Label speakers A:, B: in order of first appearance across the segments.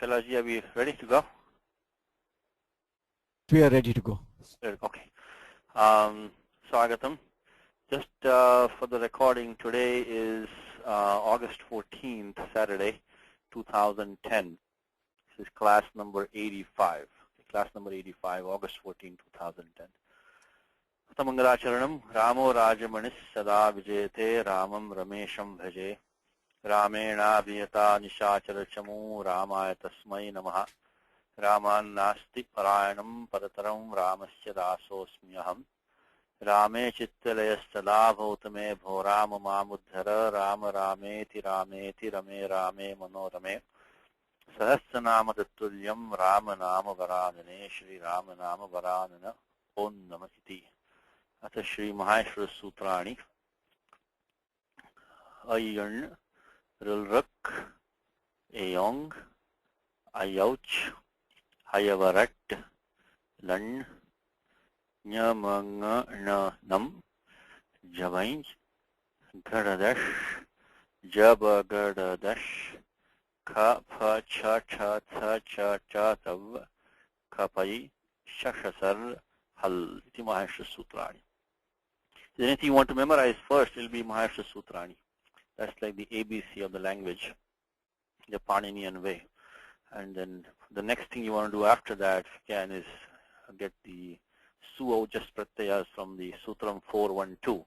A: Kailash, are we ready to go?
B: We are ready to go.
A: Okay. Swagatam. Just for the recording, today is August 14th, Saturday, 2010. This is class number 85. Class number 85, August 14, 2010. Tamangalacharanam, Ramo Rajamanis Sada Vijayate, Ramam Ramesham Bhaje, Ramena Viyata Nishachara Chamu, Ramaya Tasmai Namaha, Raman Nasti Parayanam Padataram Ramasya Dasosmyaham, Rame Chittalaya Sada Bhautame Bho Rama Mamudhara, Rama Rameti Rameti Rame Rame Manorame, Sahasranama Tattulyam Rama Nama Varanane, Shri Rama Nama Varanana, Om Namasiti. Atha Shri Maheshwara Sutrani, Ayyan, Rilrak, Ayong, Ayouch, Hayavarat, Lan, Nyamanga Na Nam, Javain, Garadash, Jabagadadash, Ka Pha Cha Cha Tha Cha Cha Tav, Kapai, Shashasar, Hal, Iti Maheshwara Sutrani. If there's anything you want to memorize first, it will be Maheshwara Sutrani. That's like the ABC of the language, the Paninian way. And then the next thing you want to do after that, if you can, is get the Suaujas Pratyayas from the Sutram 412.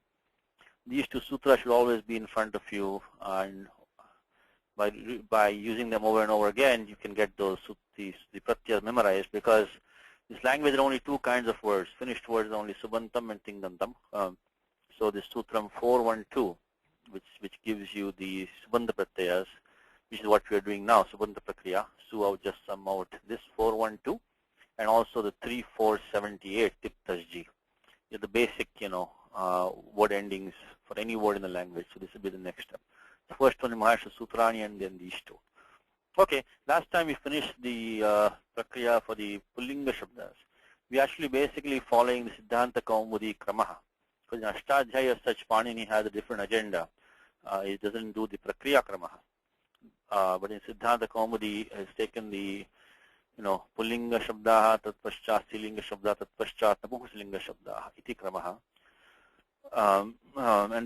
A: These two sutras should always be in front of you, and by using them over and over again, you can get those the Pratyayas memorized, because this language there are only two kinds of words. Finished words are only Subantam and Tingantam. So the Sutram 412, which gives you the Subandha Pratyayas, which is what we are doing now, Subandha Prakriya, Su just sum out this 412, and also the 3478 Tiptasji. They're the basic, word endings for any word in the language. So this will be the next step. The first one is Maheshwara Sutrani, and then these two. Okay, last time we finished the Prakriya for the Pullinga Shabdas. We actually basically following the Siddhanta Kaumudi Kramaha. Because in Ashtadhyaya as such, Panini has a different agenda. It doesn't do the Prakriya Kramaha. But in Siddhanta Kaumudi has taken the, Pullinga Shabdaha, Tat Paschat, Stilinga Shabda, Tat Paschat, Napupusalinga Shabdaha, Iti Kramaha. And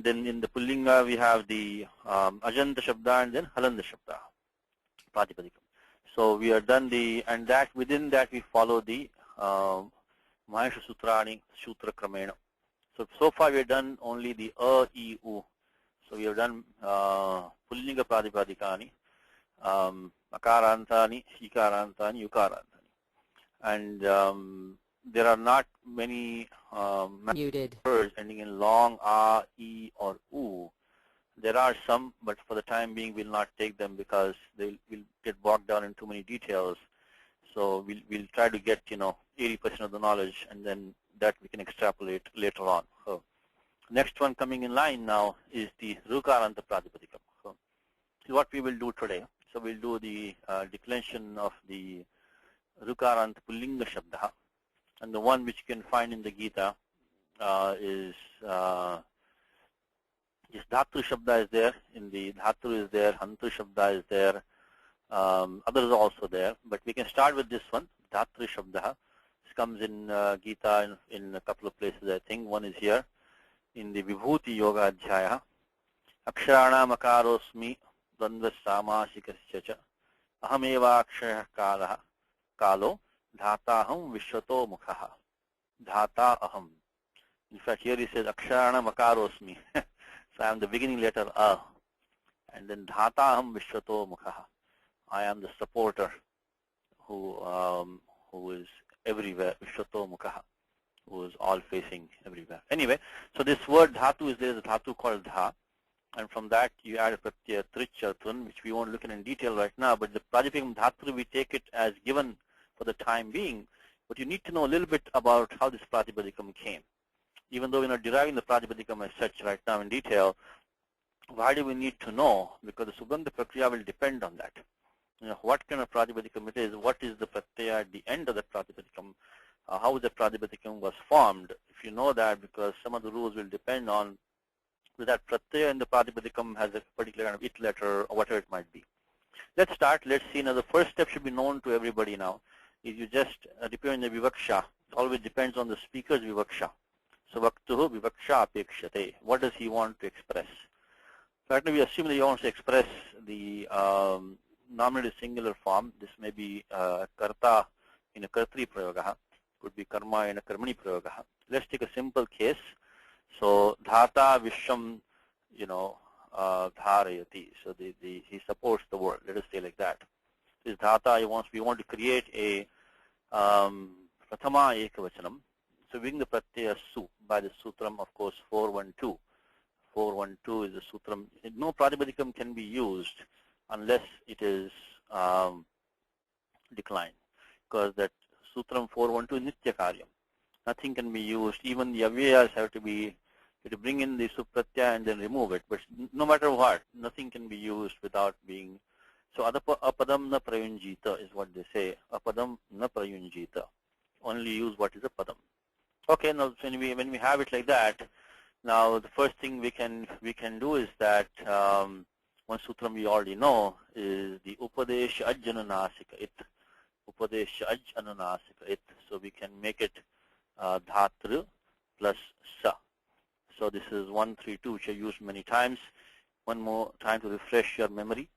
A: then in the Pullinga we have the Ajanta Shabda and then Halanda Shabda, Pratipadikam. So we are done and that within that we follow the Maheshwara Sutrani, Sutra Kramena. So far we have done only the A, E, U. So we have done Pullinga Pratipadikani, Akarantani, Ikarantani, Ukarantani. And there are not many words ending in long A, E, or U. There are some, but for the time being we'll not take them because they will get bogged down in too many details. So we'll try to get 80% of the knowledge, and then that we can extrapolate later on. So next one coming in line now is the Rukaranta Pratipadikam. So this is what we will do today. So we'll do the declension of the Rukaranta Pullinga Shabda, and the one which you can find in the Gita is Dhatu Shabda is there. In the Dhatu is there, Hantu Shabda is there. Others are also there, but we can start with this one, Dhatu Shabda. This comes in Gita in a couple of places, I think. One is here in the Vibhuti Yoga Adhyaya. Aksharana Makarosmi Dandva Samasikaschya cha Ahameva Akshaya Kalo Dhataham Vishwato Mukhaha. Dhata Aham. In fact, here he says Aksharana Makarosmi. So I am the beginning letter A. And then Dhataham Vishwato Mukhaha. I am the supporter who is everywhere, Vishwato Mukhaha, who is all facing everywhere. Anyway, so this word Dhatu is there, is a Dhatu called Dha. And from that you add a Pratyaya Trich or Tun, which we won't look at in detail right now, but the Pratipadikam Dhatu we take it as given for the time being. But you need to know a little bit about how this Pratipadikam came. Even though we're not deriving the Pratipadikam as such right now in detail, why do we need to know? Because the Subandha Prakriya will depend on that. What kind of Pratipadikam it is, what is the Pratyaya at the end of the Pratipadikam, how the Pratipadikam was formed. If you know that, because some of the rules will depend on that Pratyaya in the Pratipadikam has a particular kind of it letter or whatever it might be. Let's start. Let's see. Now, the first step should be known to everybody now. Is you just depend on the vivaksha. It always depends on the speaker's vivaksha. So, vaktuhu vivaksha apekshate. What does he want to express? Right now, we assume that he wants to express the nominative singular form. This may be karta in a kartri prayoga. Could be karma in a karmani prayoga. Let's take a simple case. So, dhata vishwam, dharayati. So, he supports the word. Let us say like that. This dhata, we want to create a prathama ekavachanam. So, being the pratyaya su by the sutram, of course, 412. 412 is the sutram. No pratipadikam can be used unless it is declined, because that sutram 412 is nitya karyam. Nothing can be used. Even the avyayas have to bring in the supratyaya and then remove it. But no matter what, nothing can be used without being. So apadam na prayunjita is what they say. Apadam na prayunjita. Only use what is a padam. Okay. Now when we have it like that. Now, the first thing we can do is that one sutram we already know is the Upadesha Ajjananasika It. Upadesha Ajjananasika It. So we can make it Dhatru plus Sa. So this is 132, which I used many times. One more time to refresh your memory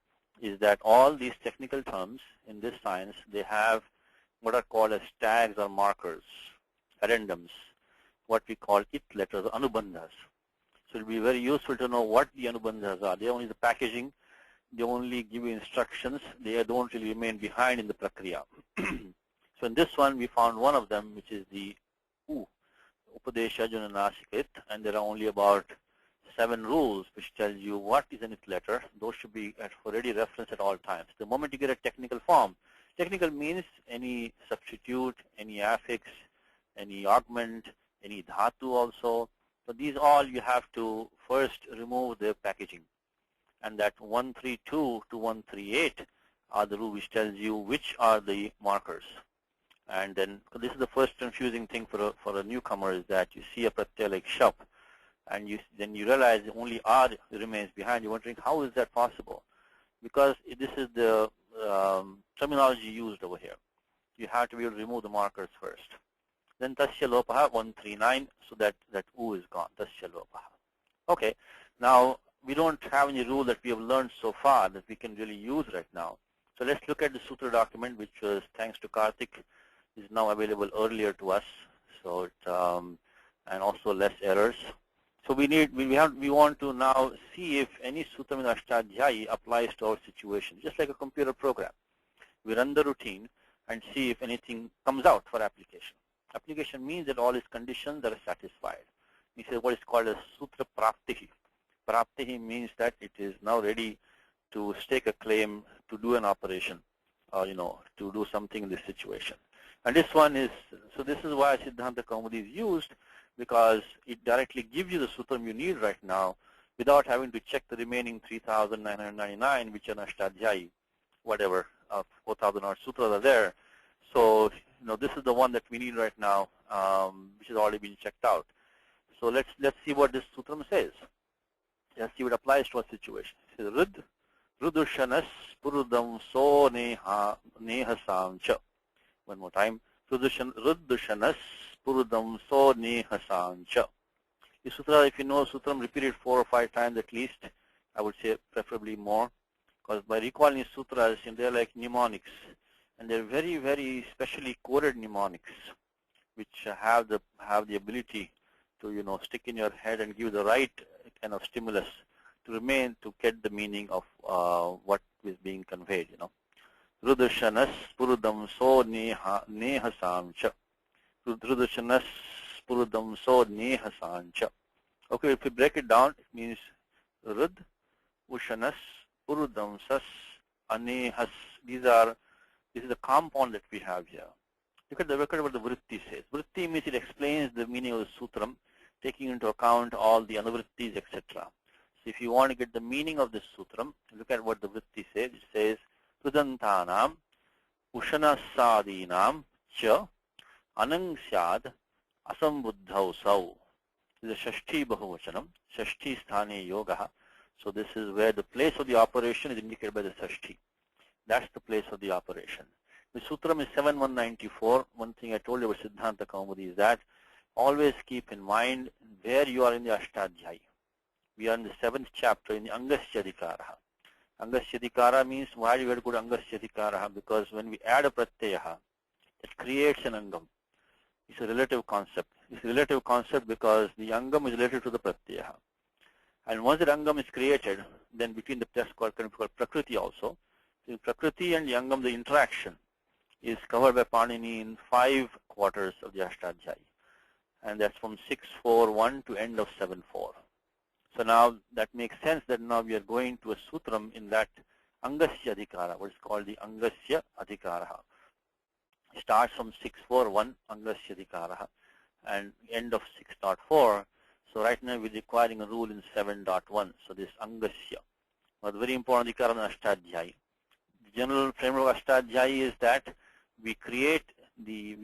A: is that all these technical terms in this science, they have what are called as tags or markers, addendums. What we call it letters, anubandhas. So it will be very useful to know what the anubandhas are. They are only the packaging. They only give you instructions. They don't really remain behind in the prakriya. So in this one, we found one of them, which is the U, Upadesha Ajjananasikit, and there are only about 7 rules which tell you what is an it letter. Those should be for ready reference at all times. The moment you get a technical form, technical means any substitute, any affix, any augment, any dhatu also. So these all you have to first remove the packaging. And that 132 to 138 are the rule which tells you which are the markers. And then so this is the first confusing thing for a newcomer is that you see a pratyaya like shap, and then you realize only R remains behind. You're wondering how is that possible? Because this is the terminology used over here. You have to be able to remove the markers first. Then tasya lopaha 139, so that U is gone. Tasya lopaha. Okay. Now we don't have any rule that we have learned so far that we can really use right now. So let's look at the sutra document, which was thanks to Karthik is now available earlier to us. So it, and also less errors. So we want to now see if any sutra in Ashtadhyayi applies to our situation, just like a computer program. We run the routine and see if anything comes out for application. Application means that all its conditions are satisfied. This is what is called a sutra praptihi. Praptihi means that it is now ready to stake a claim to do an operation, or to do something in this situation. And this one is, so this is why Siddhanta Kaumudi is used, because it directly gives you the sutram you need right now without having to check the remaining 3,999, which are Ashtadhyayi, whatever, 4,000 odd sutras are there. So, this is the one that we need right now, which has already been checked out. So let's see what this sutram says. Let's see what applies to our situation. It says, Rid, Rudushanas, Purudam, So, Neha, Nehasamcha. One more time. Rudushanas, Purudam, So, Nehasamcha. This sutra, if you know sutram, repeat it 4 or 5 times at least. I would say preferably more. Because by recalling sutras, they're like mnemonics. And they're very, very specially coded mnemonics, which have the ability to stick in your head and give the right kind of stimulus to get the meaning of what is being conveyed. Rudushanas Purudam So Nehasamcha. Rudushanas Purudam So Nehasamcha. Okay, if we break it down, it means Rud, Ushanas, Purudam Sas, Anehas. This is the compound that we have here. Look at what the vritti says. Vritti means it explains the meaning of the sutram, taking into account all the anuvrittis, etc. So if you want to get the meaning of this sutram, look at what the vritti says. It says, Rudantanam, Ushanasadinam, Cha, Anang Syad, Asambuddhau Sau. This is a Shashti Bahuvachanam, Shashti Sthane Yoga. So this is where the place of the operation is indicated by the Shashti. That's the place of the operation. The Sutram is 7194. One thing I told you about Siddhanta Kaumudi is that always keep in mind where you are in the Ashtadhyayi. We are in the 7th chapter in the Angasyadhikara. Angasyadhikara means why you have to go to Angasyadhikara? Because when we add a pratyaya, it creates an angam. It's a relative concept. It's a relative concept because the angam is related to the pratyaya. And once the angam is created, then between the text called prakriti also. So prakriti and the angam, the interaction is covered by Panini in 5 quarters of the Ashtadhyayi. And that's from 6.4.1 to end of 7.4. So now that makes sense that now we are going to a sutram in that Angasya Adhikara, what is called the Angasya Adhikara. It starts from 6.4.1 Angasya Adhikara and end of 6.4. So right now we're requiring a rule in 7.1. So this Angasya. But very important Adhikara in Ashtadhyayi. The general framework of Ashtadhyayi is that we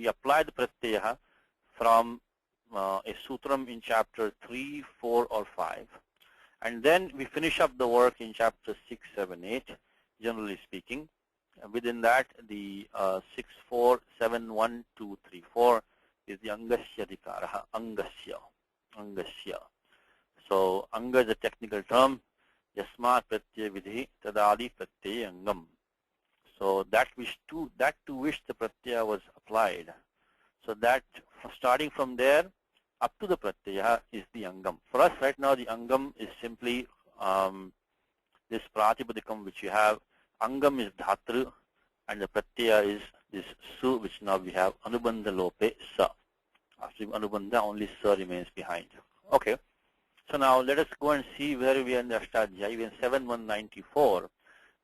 A: apply the pratyaya from a sutram in chapter 3, 4, or 5. And then we finish up the work in chapter 6, 7, 8, generally speaking. Within that, the 6, 4, 7, 1, 2, 3, 4 is the Angasya Adhikara, Angasya. So, Anga is a technical term. Yasmat pratyaya vidhi tadadi pratyaya angam. So, that to which the pratyaya was applied. So, that starting from there up to the pratyaya is the angam. For us right now, the angam is simply this pratipadikam which you have. Angam is dhatru and the pratyaya is this su, which now we have anubandha lope sa. After anubandha, only sa remains behind. Okay. So now let us go and see where we are in the Ashtadhyayi. We are in 7194,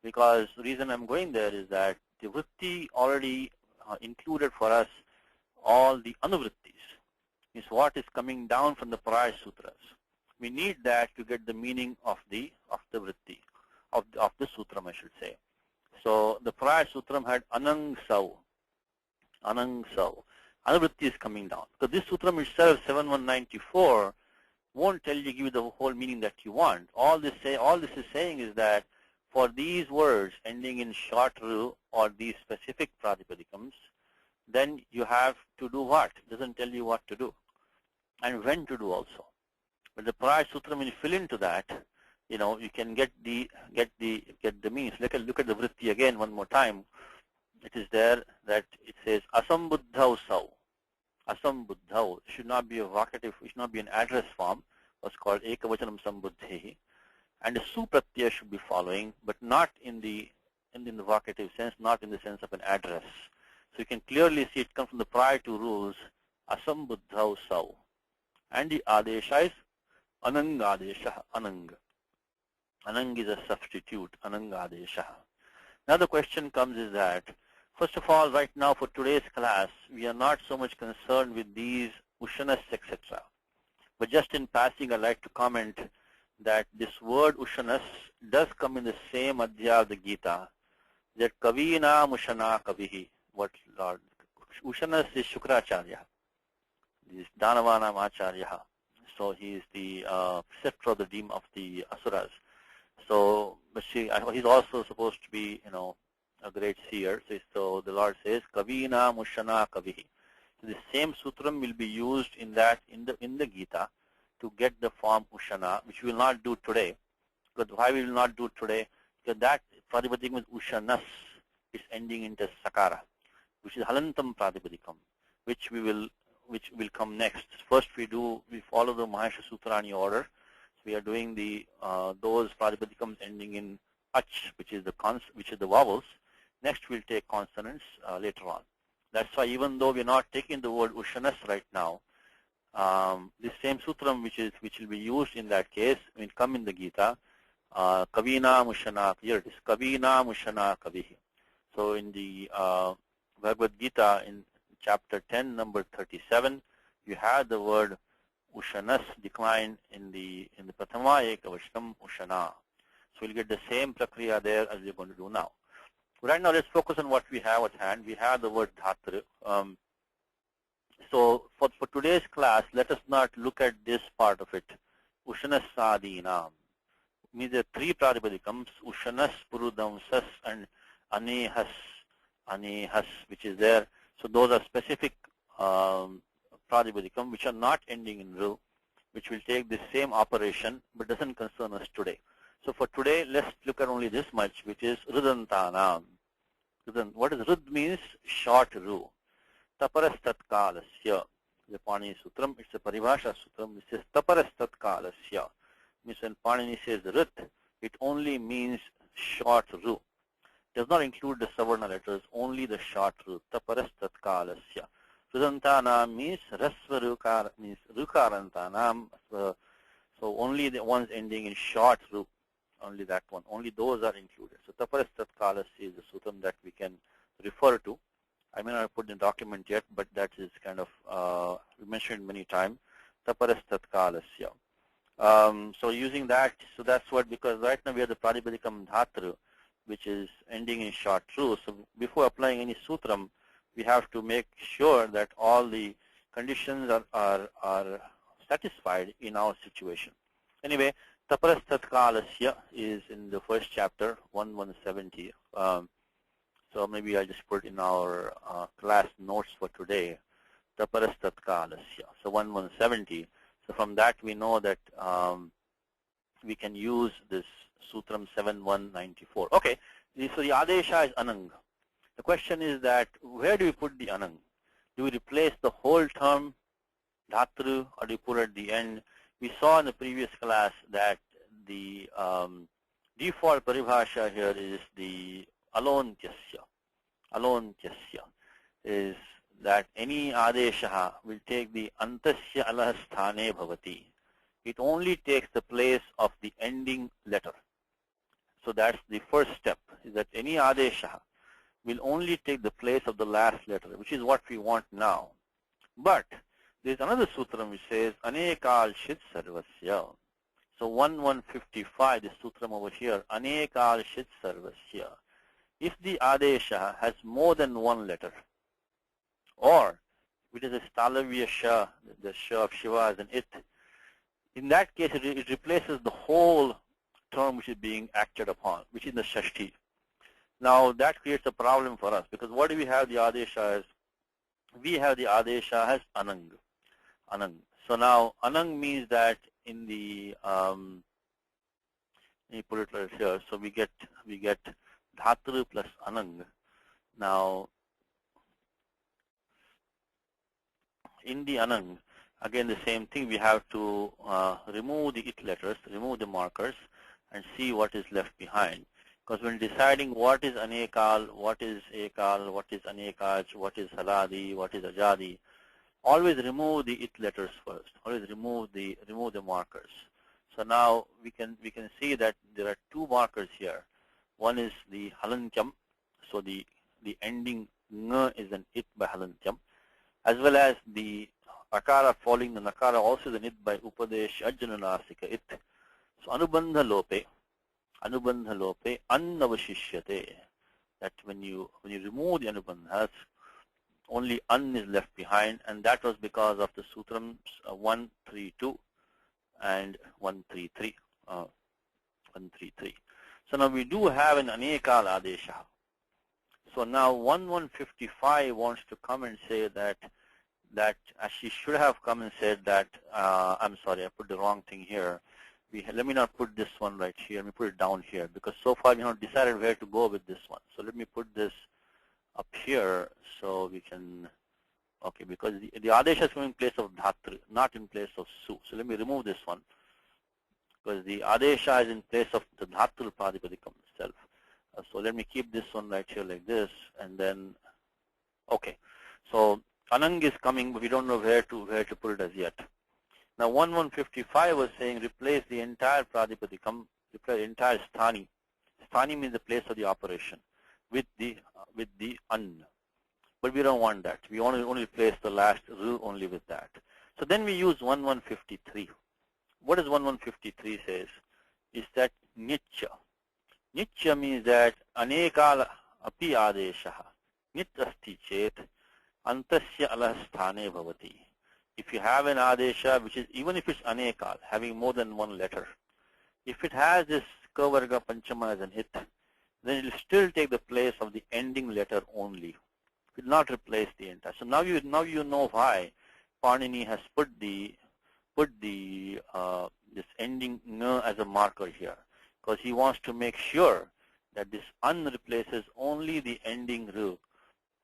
A: because the reason I'm going there is that the vritti already included for us all the anuvrittis, is what is coming down from the prior sutras. We need that to get the meaning of the vritti, of the sutram, I should say. So the prior sutram had anang sau. Anuvritti is coming down. So this sutram itself, 7194, won't tell you, give you the whole meaning that you want. All this is saying is that for these words ending in short ru or these specific pratipadikams, then you have to do what? It doesn't tell you what to do and when to do also. But the prior sutram, when you fill into that, you can get the means. Look at the vritti again one more time. It is there that it says asambuddhau sau. Asambuddhau should not be a vocative, it should not be an address form. What's called ekavachanam sambuddhehi. And the su pratyaya should be following, but not in the vocative sense, not in the sense of an address. So you can clearly see it comes from the prior two rules, asambuddhau sau. And the adesha is anang adesha, anang. Anang is a substitute, anang adesha. Now the question comes is that, first of all, right now for today's class, we are not so much concerned with these ushanas, etc. But just in passing, I'd like to comment that this word ushanas does come in the same adhyaya of the Gita, that kavina ushana kavihi. What Lord? Ushanas is Shukracharya. This Danavanam Acharya. So he is the preceptor of the demon of the asuras. So, but he's also supposed to be, a great seer. So the Lord says, Kavina Mushana Kavihi. So the same sutram will be used in the Gita to get the form Ushana, which we will not do today. But why we will not do today? Because that pratipadikam with Ushanas is ending into Sakara, which is Halantam pratipadikam, which will come next. First we follow the Mahesha Sutrani order. So we are doing those pratipadikams ending in Ach, which is the vowels. Next we'll take consonants later on. That's why even though we're not taking the word Ushanas right now, this same sutram which will be used in that case will come in the Gita, Kavina Mushana, here it is, Kavina Mushana Kavihi. So in the Bhagavad Gita in chapter 10, number 37, you have the word Ushanas decline in the Prathama Ekavashtam Ushana. So we'll get the same prakriya there as we're going to do now. Right now, let's focus on what we have at hand. We have the word dhatra. So for today's class, let us not look at this part of it. Ushanas sadinam. Means there are three pratipadikams, Ushanas, Purudamsas, and anehas, which is there. So those are specific pradipadikam which are not ending in ru, which will take the same operation but doesn't concern us today. So for today, let's look at only this much, which is rudantanam. What does rud means? Short ru. Taparastatkalasya. The Panini Sutram, it's a Paribhasha Sutram, which says Taparastatkalasya. Means when Panini says rut, it only means short ru. Does not include the Savarna letters, only the short ru. Taparastatkalasya. Rudantanam means Rasva means Rukarantanam. So only the ones ending in short ru. Only that one. Only those are included. So Taparastatkalasya is the Sutram that we can refer to. I may not have put in the document yet, but that is kind of mentioned many times. Taparastatkalasya. So using that, so that's what, because right now we have the Pradipadikam Dhatru, which is ending in short ru. So before applying any sutram, we have to make sure that all the conditions are satisfied in our situation. Anyway, Taparastatkalasya is in the first chapter, 1170. So maybe I just put in our class notes for today, Taparastatkalasya. So 1170. So from that we know that we can use this Sutram 7194. Okay, so the Adesha is Anang. The question is that where do we put the Anang? Do we replace the whole term Dhatru or do we put it at the end? We saw in the previous class that the default paribhasha here is the alontyasya. Alontyasya is that any adesha will take the antasya alahasthane bhavati. It only takes the place of the ending letter. So that's the first step, is that any adesha will only take the place of the last letter, which is what we want now. But there's another sutram which says anekal shit sarvasya. So 1155, the sutram over here, anekal shit sarvasya. If the adesha has more than one letter, or if it is a stalavya sha, the sha of Shiva is an it, in that case it replaces the whole term which is being acted upon, which is the shashti. Now that creates a problem for us, because what do we have the adesha as? We have the adesha as anang. Anang. So now anang means that in the let me put it right here. So we get dhatru plus anang. Now in the anang, again the same thing, we have to remove the it letters, remove the markers, and see what is left behind. Because when deciding what is anekal, what is ekal, what is anekaj, what is haladi, what is ajadi, always remove the it letters first. Always remove the markers. So now we can see that there are two markers here. One is the halantyam, so the ending ng is an it by halantyam, as well as the akara following the nakara also is an it by upadesh ajjananasika it. So anubandha lope annavashishyate. That when you remove the anubandhas, only an is left behind, and that was because of the sutrams 132 and 133. 133. So now we do have an anekal adesha. So now 1155 wants to come and say that as she should have come and said that, I'm sorry, I put the wrong thing here. Let me not put this one right here. Let me put it down here, because so far we have not decided where to go with this one. So let me put this up here so we can, okay, because the adesha is coming in place of dhatru, not in place of su. So let me remove this one, because the adesha is in place of the dhatru pradipadikam itself. So let me keep this one right here like this, and then, okay. So anang is coming, but we don't know where to put it as yet. Now 1155 was saying replace the entire pradipadikam, replace the entire sthani. Sthani means the place of the operation with the an. But we don't want that. We want to only replace the last ru only with that. So then we use 1153. What does 1153 says? Is that nitya. Nitya means that anekala api adeshaha nit asti chet antasya alahasthane bhavati. If you have an adesha, which is, even if it's anekal, having more than one letter, if it has this kavarga panchama as an it, then it will still take the place of the ending letter only. It will not replace the entire. So now you know why Panini has put this ending n as a marker here, because he wants to make sure that this an replaces only the ending r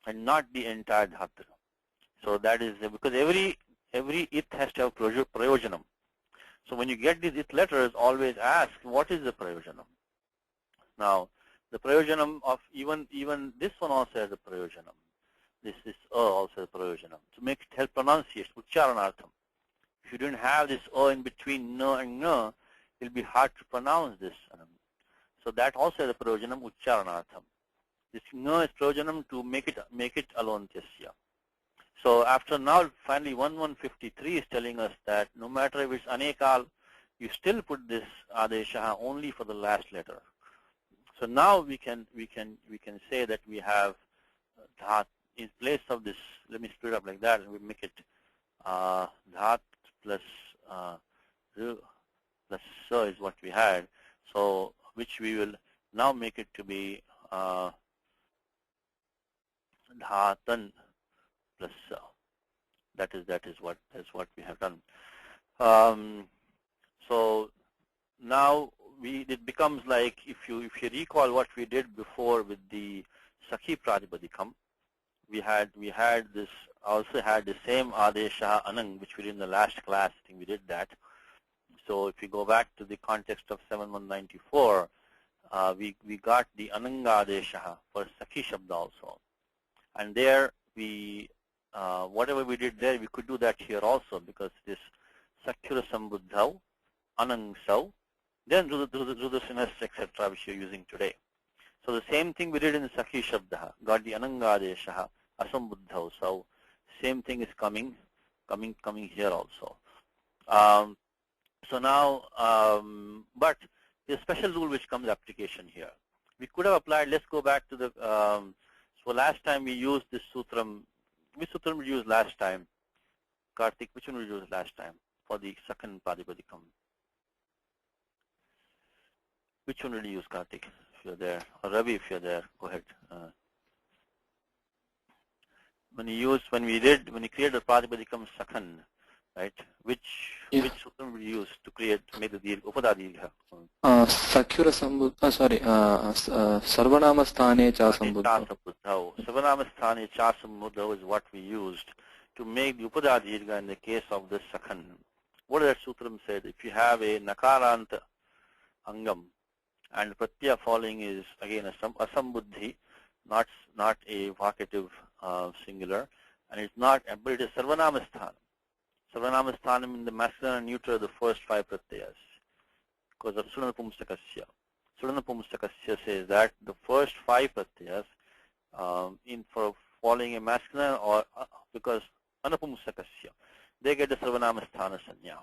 A: and not the entire dhatu. So that is because every it has to have prayojanam. So when you get these it letters, always ask what is the prayojanam. Now the prayojanam of even this one also has a prayojanam. This is also has a prayojanam to make it help pronunciation, ucharanartham. If you didn't have this in between n and n, it will be hard to pronounce this. So that also has a prayojanam, ucharanartham. This n is prayojanam to make it alontyasya. So after now, finally 1153 is telling us that no matter if it's anekal, you still put this adesha only for the last letter. So now we can say that we have dhat in place of this. Let me split up like that, and we make it dhat plus plus sa is what we had. So which we will now make it to be dhatan plus sa. That is what we have done. So now it becomes like if you recall what we did before with the Sakhi Pratipadikam, we had this also had the same Adesha Anang which we did in the last class. I think we did that. So if you go back to the context of 7194, we got the Ananga Adesha for Sakhi Shabda also, and there we whatever we did there we could do that here also, because this Sakyura Sambuddhav, Anang Sau, then Rudrasinas, etc., which you're using today. So the same thing we did in the Sakhi Shabda, got the Anangadesha, Asambuddhav Sau. Same thing is coming here also. So now, but the special rule which comes application here. We could have applied, let's go back to the, so last time we used this sutram. Which sutram we used last time? Karthik, which one we used last time for the second Pratipadikam? Which one did you use, Karthik, if you're there? Or Ravi, if you're there, go ahead. When you created the Pratipadikam Sakhan, right? Which sutram we use to make the Upada Dirgha?
B: Sakyura Sambuddha, sorry, Sarvanama Sthane Cha Sambuddha.
A: Sarvanama Sthane Cha Sambuddha is what we used to make the Upada Dirgha in the case of the Sakhan. What does that sutram said? If you have a Nakaranta Angam, and pratyaya following is again a sambuddhi, not a vocative singular, and it's not, but it is sarvanama sthanam. Sarvanama sthanam in the masculine and neuter are the first 5 pratyayas, because of Sudana Pumsakasya. Sudana Pumsakasya says that the first 5 pratyayas in for following a masculine or because anapumsakasya, they get the sarvanama sthana sanya.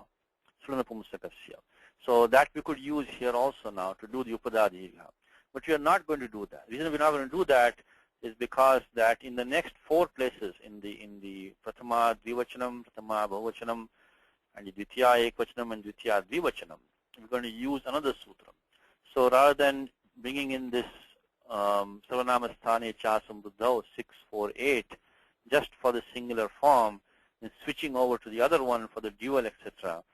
A: Sudana Pumsakasya. So that we could use here also now to do the Upada Dirgha. But we are not going to do that. The reason we're not going to do that is because that in the next 4 places, in the Pratama Dvivachanam, Pratama Bahuvachanam, and the Dvitiya Ekvachanam and Dvitiya Dvivachanam, we're going to use another sutram. So rather than bringing in this Sarvanama Sthane Cha Sambuddha 648 just for the singular form and switching over to the other one for the dual, etc.,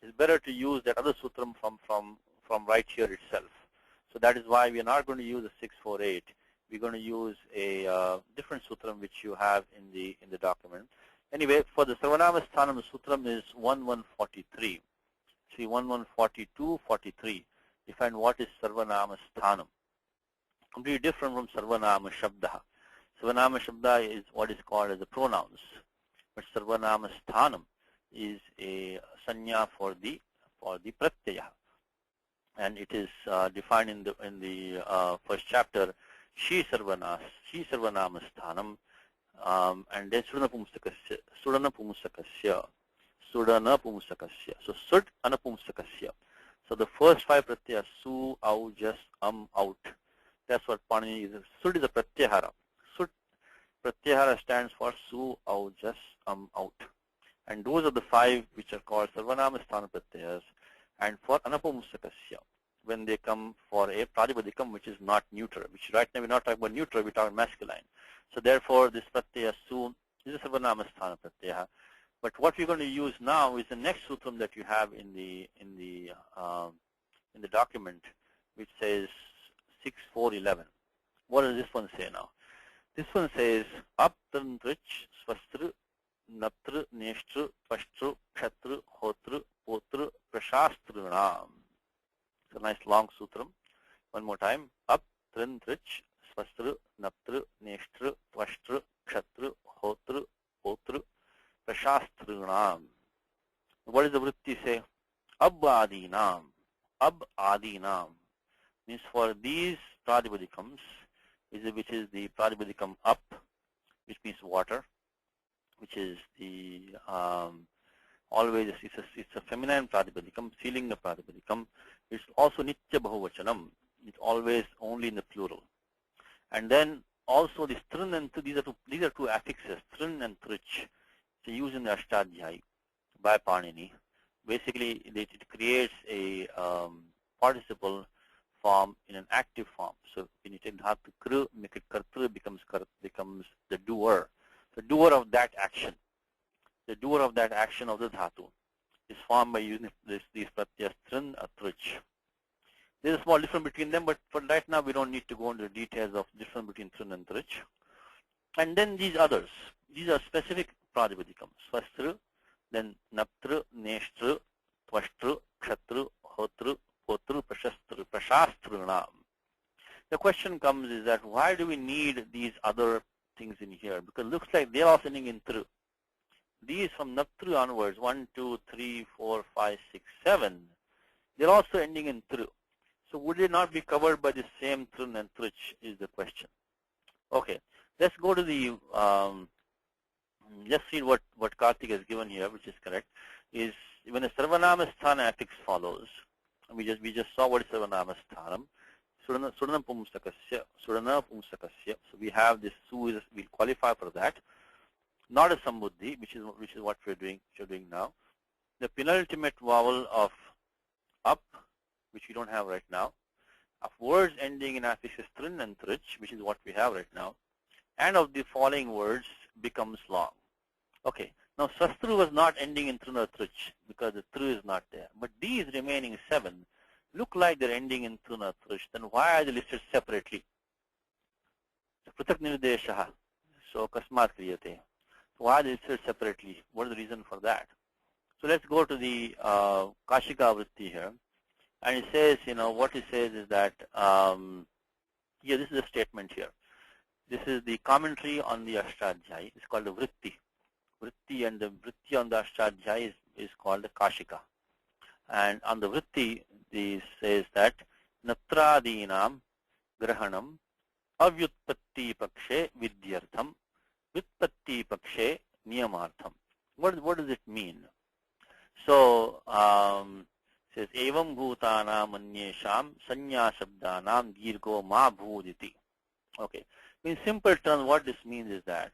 A: it's better to use that other sutram from right here itself. So that is why we are not going to use a 648. We're going to use a different sutram which you have in the document. Anyway, for the Sarvanama Sthanam, the sutram is 1143. See, 1142, 43. Define what is Sarvanama Sthanam. Completely different from Sarvanama Shabda. Sarvanama Shabda is what is called as the pronouns, but Sarvanama Sthanam is a sanya for the pratyaya, and it is defined in the first chapter. She Sarvanama Sthanam, and then Sudana Pumsakasya. So Sud Anapumsakasya. So the first 5 pratyayas, su, au, jas, out. That's what Panini is. Sud is a pratyahara. Sud pratyahara stands for su, au, jas, out. And those are the 5 which are called Sarvanama Sthana Pratyayas. And for Anapumsakasya, when they come for a pratipadikam which is not neuter, which right now we're not talking about neuter, we're talking masculine. So therefore this pratyaya su is a sarvanamasthana pratyaya. But what we're going to use now is the next sutram that you have in the document, which says 6.4.11. What does this one say now? This one says aptantrich swastru naptru neshtru pashtru kshatru hotru potru prashastrunam. It's a nice long sutram. One more time. Aptantrich swastru naptru neshtru pashtru kshatru hotru potru prashastrunam. What does the vritti say? Abadinam. Abadinam means for these pratipadikams, which is the pratipadikam up, which means water, which is the always it's a feminine pratipadikam, feeling of pratipadikam. It's also nitya bahuvachanam. It's always only in the plural. And then also the strin and these are two affixes, strin and trich. So used in the Ashtadhyayi by Panini. Basically, it creates a participle form in an active form. So when you take dhatu kru, make it kartru, becomes the doer. The doer of that action. The doer of that action of the dhatu is formed by using these pratyas trin or trich. There is a small difference between them, but for right now we don't need to go into the details of difference between trin and trich. And then these others. These are specific pratipadikams. Swastru, then naptru, neshtru, tvashtru, kshatru, hotru, potru, prashastrunam. The question comes is that why do we need these other things in here? Because it looks like they're all ending in tru. These from naptru onwards, 1, 2, 3, 4, 5, 6, 7, they're also ending in tru. So would they not be covered by the same trin and trich is the question. Okay, let's go to the let's see what Karthik has given here, which is correct, is when a sarvanamasthana affix follows, we just saw what is sarvanamasthana, sudana pumsakasya. So we have this su is, we'll qualify for that. Not a sambuddhi, which is what we're doing now. The penultimate vowel of up, which we don't have right now, of words ending in affixes trin and trich, which is what we have right now, and of the following words becomes long. Okay, now swastru was not ending in trin or trich because the tru is not there. But these remaining 7 look like they're ending in trin or trich. Then why are they listed separately? Pruthak nirdeshaha. So kasmat kriyate. So why are they listed separately? What is the reason for that? So let's go to the Kashika Vritti here. And it says, what it says is that, here, this is a statement here. This is the commentary on the Ashtadhyayi. It's called the Vritti. Vritti, and the Vritti on the Ashtadhyayi is called the Kashika. And on the Vritti, this says that Natradinam Grahanam Avyutpatti Pakshe Vidyartham Vyutpatti Pakshe Niyamartham. What does it mean? So, says evam bhutanam anyesham sanya shabdanam dirgo ma bhuditi. Okay. In simple terms, what this means is that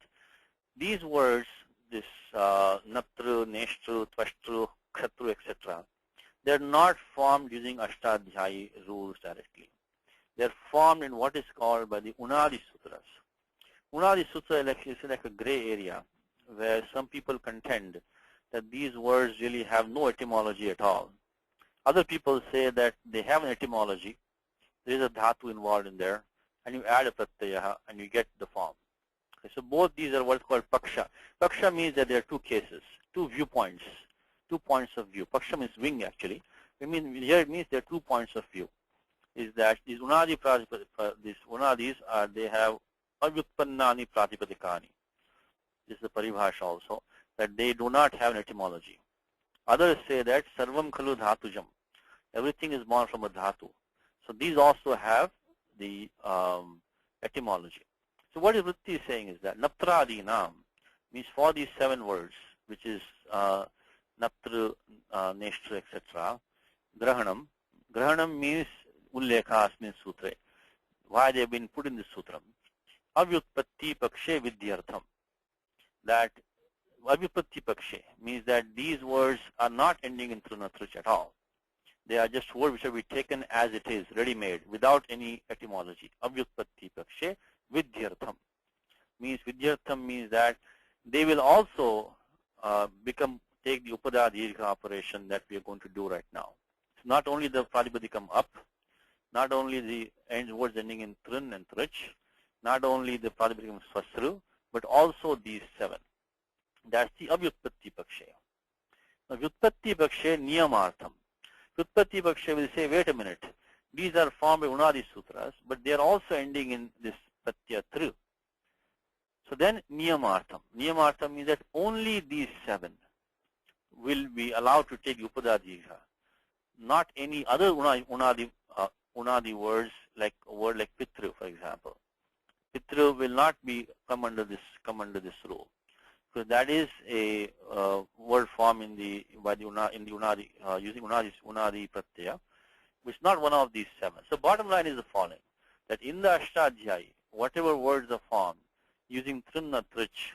A: these words, this naptru, neshtru, tvashtru, kshatru, etc., they're not formed using Ashtadhyayi rules directly. They're formed in what is called by the Unadi Sutras. Unadi Sutra is like a gray area where some people contend that these words really have no etymology at all. Other people say that they have an etymology. There is a dhatu involved in there, and you add a pratyaya, and you get the form. Okay, so both these are what's called paksha. Paksha means that there are two cases, two viewpoints, 2 points of view. Paksha means wing, actually. Here it means there are 2 points of view. Is that these unadi these unadis are, they have avyutpannani pratipadikani. This is the paribhasha also, that they do not have an etymology. Others say that sarvam khalu dhatujam. Everything is born from a dhatu. So these also have the etymology. So what Vritti is saying is that naptradinam means for these 7 words, which is naptru, neshtru, etc. Grahanam. Grahanam means ullekha asmin sutre. Why they have been put in this sutram. Avyutpatti pakshe vidyartham. That avyutpatti pakshe means that these words are not ending in trin or trich at all. They are just words which will be taken as it is, ready-made, without any etymology. Avyutpatti pakshe vidyartham. Means vidyartham means that they will also take the upada dirgha operation that we are going to do right now. So not only the pratipadikam up, not only the words ending in trin and trich, not only the pratipadikam swasru, but also these 7. That's the avyutpatti pakshe. Now vyutpatti pakshe niyamartham. Vyutpatti pakshe will say, wait a minute, these are formed by unadi sutras, but they are also ending in this pratyaya tru. So then niyamartham. Niyamartham means that only these 7 will be allowed to take upada dirgha. Not any other unadi words, like a word like pitru, for example. Pitru will not come under this rule, because that is a word form using unadi pratyaya, which is not one of these 7. So bottom line is the following: that in the Ashtadhyayi, whatever words are formed using trin or trich,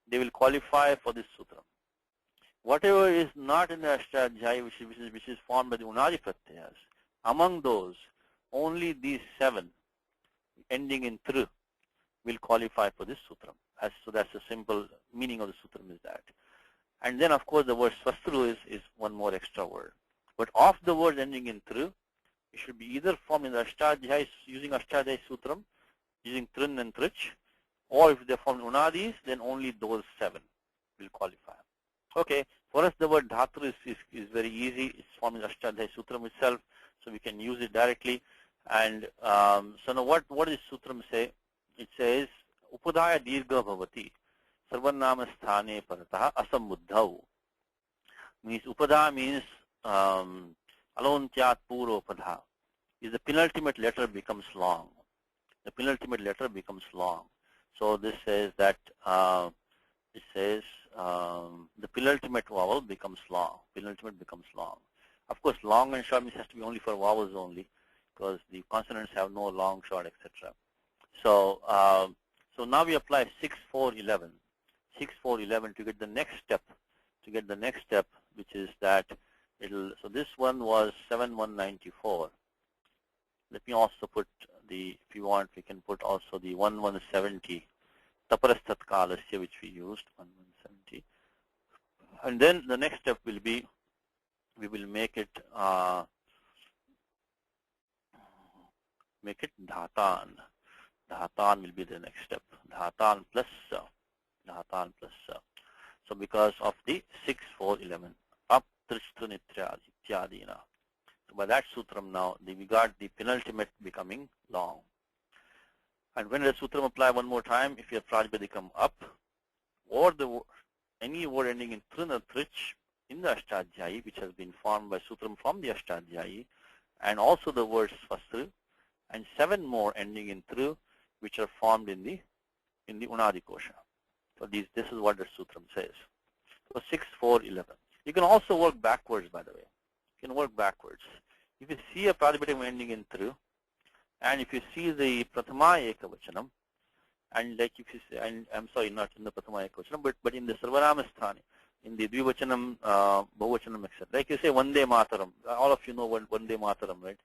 A: they will qualify for this sutra. Whatever is not in the Ashtadhyayi, which is formed by the unadi pratyayas, among those, only these 7 ending in tru will qualify for this sutram. So that's the simple meaning of the sutram is that. And then of course the word swastru is one more extra word. But of the words ending in tru, it should be either formed in the Ashtadhyayi using Ashtadhyayi sutram, using trin and trich, or if they're formed unadis, then only those 7 will qualify. Okay, for us the word dhatu is very easy. It's formed in Ashtadhyayi sutram itself, so we can use it directly. And so now what does sutram say? It says, upadaya dirgha bhavati sarvanama sthane parataha asambuddhau. Means upada means alontyat puro upadha. Is the penultimate letter becomes long. The penultimate letter becomes long. So this says that the penultimate vowel becomes long. Penultimate becomes long. Of course, long and short means has to be only for vowels only, because the consonants have no long, short, etc. So so now we apply 6, 4, 11. 6, 4, 11 to get the next step. Which is that so this one was 7194. Let me also put if you want, we can put also the 1170. Taparastat kalasya, which we used, 1170. And then the next step will be, we will make it dhatan. Dhatan will be the next step. Dhatan plus sa. Dhatan plus sa. So because of the 6, 4, 11. Up trishtu nityadina. So by that sutram now, we got the penultimate becoming long. And when the sutram apply one more time, if your prajpadikam up, or any word ending in trin or trich in the Ashtadhyayi, which has been formed by sutram from the Ashtadhyayi, and also the word swastru, and 7 more ending in tru, which are formed in the unadi kosha. So this is what the sutram says. So 6, 4, 11. You can also work backwards, by the way. You can work backwards. If you see a pratipadikam ending in tru, and if you see the prathama ekavachanam, and like if you say, and I'm sorry, not in the prathama ekavachanam, but in the sarvanama sthani, in the dvivachanam, bahuvachanam, etc. Like you say Vande Mataram. All of you know Vande Mataram, right?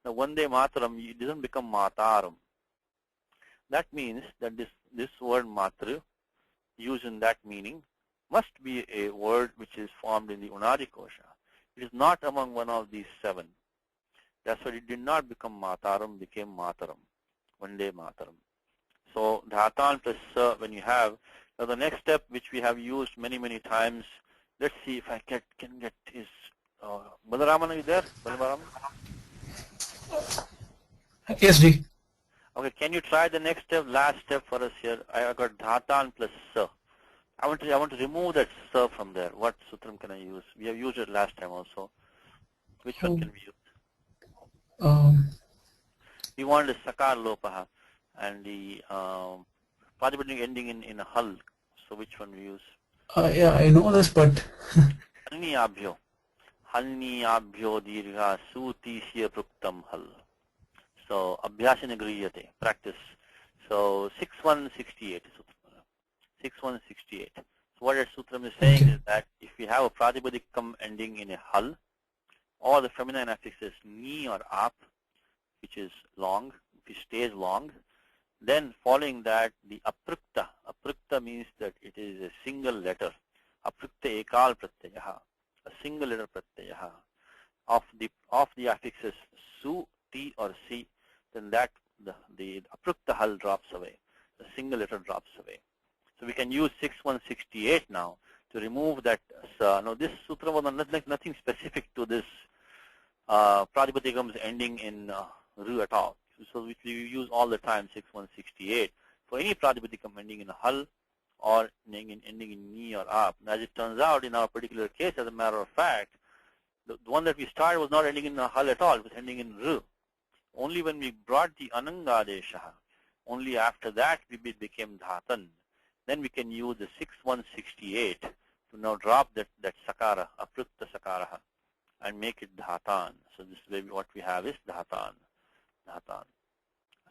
A: Now Vande Mataram, it doesn't become Mataram. That means that this word matru, used in that meaning, must be a word which is formed in the unadi kosha. It is not among one of these 7. That's why it did not become Mataram, became Mataram. Vande Mataram. So dhatan plus sa, when you have, now the next step which we have used many, many times, let's see if I can get his, Balaraman, are you there? Balaraman?
C: Yes, Ji.
A: Okay, can you try the next step, last step for us here? I got dhatan plus sa. I want to remove that sa from there. What sutram can I use? We have used it last time also. Which one can we use? We want the sakar lopaha and the pratipadikam ending in a hal. So which one we use?
C: Yeah, I know this, but
A: Halniyabhyo. Halniyabhyo dirgha suti siya pruktam hal. So abhyasana griyate, practice. So 6168 is 6168. So what that sutram is saying is that if we have a pratipadikam ending in a hal, or the feminine affixes ni or ap, which is long, which stays long. Then following that, the aprukta. Aprukta means that it is a single letter. Aprukta ekal pratyaha, a single letter pratyaha of the affixes su, ti or si. Then that the aprukta hal drops away. The single letter drops away. So we can use 6168 now to remove that. Now this sutra was nothing specific to this pratipadikams ending in ru at all. So which we use all the time 6168 for any pratipadikam ending in hal or ending in ni or ap. As it turns out, in our particular case, as a matter of fact, the one that we started was not ending in hal at all. It was ending in ru. Only when we brought the anangadesha, only after that it became dhatan. Then we can use the 6168 to now drop that sakara, aprukta sakara, and make it dhatan. So this way what we have is dhatan.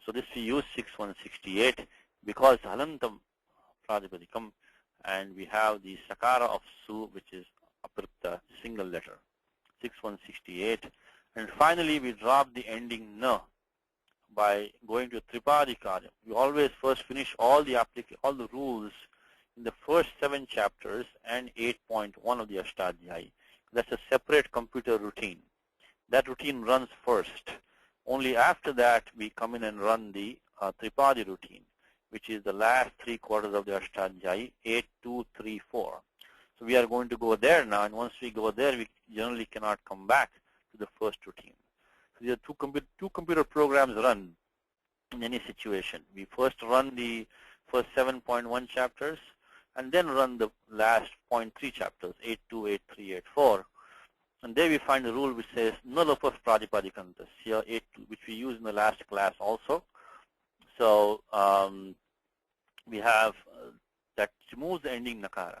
A: So this we use 6168 because halantam pratipadikam, and we have the sakara of su, which is aprukta, single letter, 6168. And finally we drop the ending na by going to tripadikaryam. We always first finish all the rules in the first 7 chapters and 8.1 of the Ashtadhyayi. That's a separate computer routine. That routine runs first. Only after that we come in and run the Tripadi routine, which is the last 3 quarters of the Ashtadhyayi, 8, 2, 3, 4. So we are going to go there now, and once we go there, we generally cannot come back to the first routine. So there are two computer programs run in any situation. We first run the first 7.1 chapters, and then run the last 0.3 chapters, 8.2, 8.3, 8.4. And there we find the rule which says nalopas pradipadikantasya 8.2, which we used in the last class also. So we have that removes the ending nakara.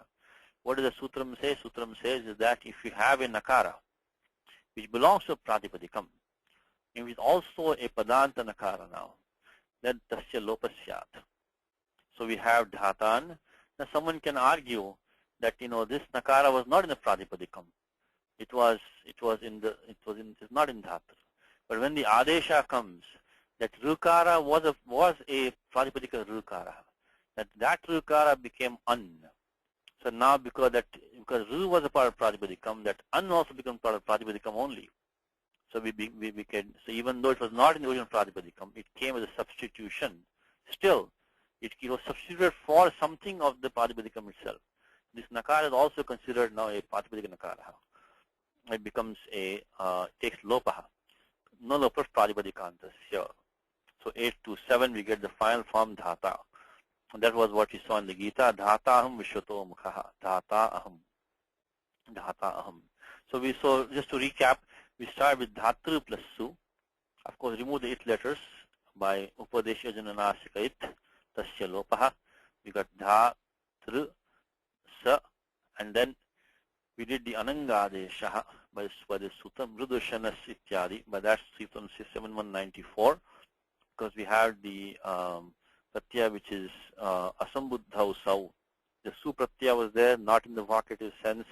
A: What does the sutram say? Sutram says is that if you have a nakara which belongs to pratipadikam, and is also a padanta nakara now, then tasya lopasyat. So we have dhatan. Now someone can argue that this nakara was not in the pratipadikam. It was not in dhatu. But when the adesha comes, that rukara was a pratipadika rukara. That rukara became an. So now because ru was a part of pratipadikam, that an also becomes part of pratipadikam only. So we can, so even though it was not in the original pratipadikam, it came as a substitution. Still, it was substituted for something of the pratipadikam itself. This nakara is also considered now a pratipadika nakara. It becomes takes lopaha. No lopas pradipadikantasya. So 8 to 7 we get the final form dhata. And that was what we saw in the Gita. Dhata aham vishwato mukhaha. Dhata aham. So we saw, just to recap, we start with dhatru plus su. Of course, remove the it letters by upadesha jananasika it. Tasya lopaha. We got dhatru sa, and then we did the anangadesha by the sutam mrudushanas ityadi, by that sutam 7194, because we had the pratyaya which is asambuddha usau. The su pratyaya was there, not in the vocative sense,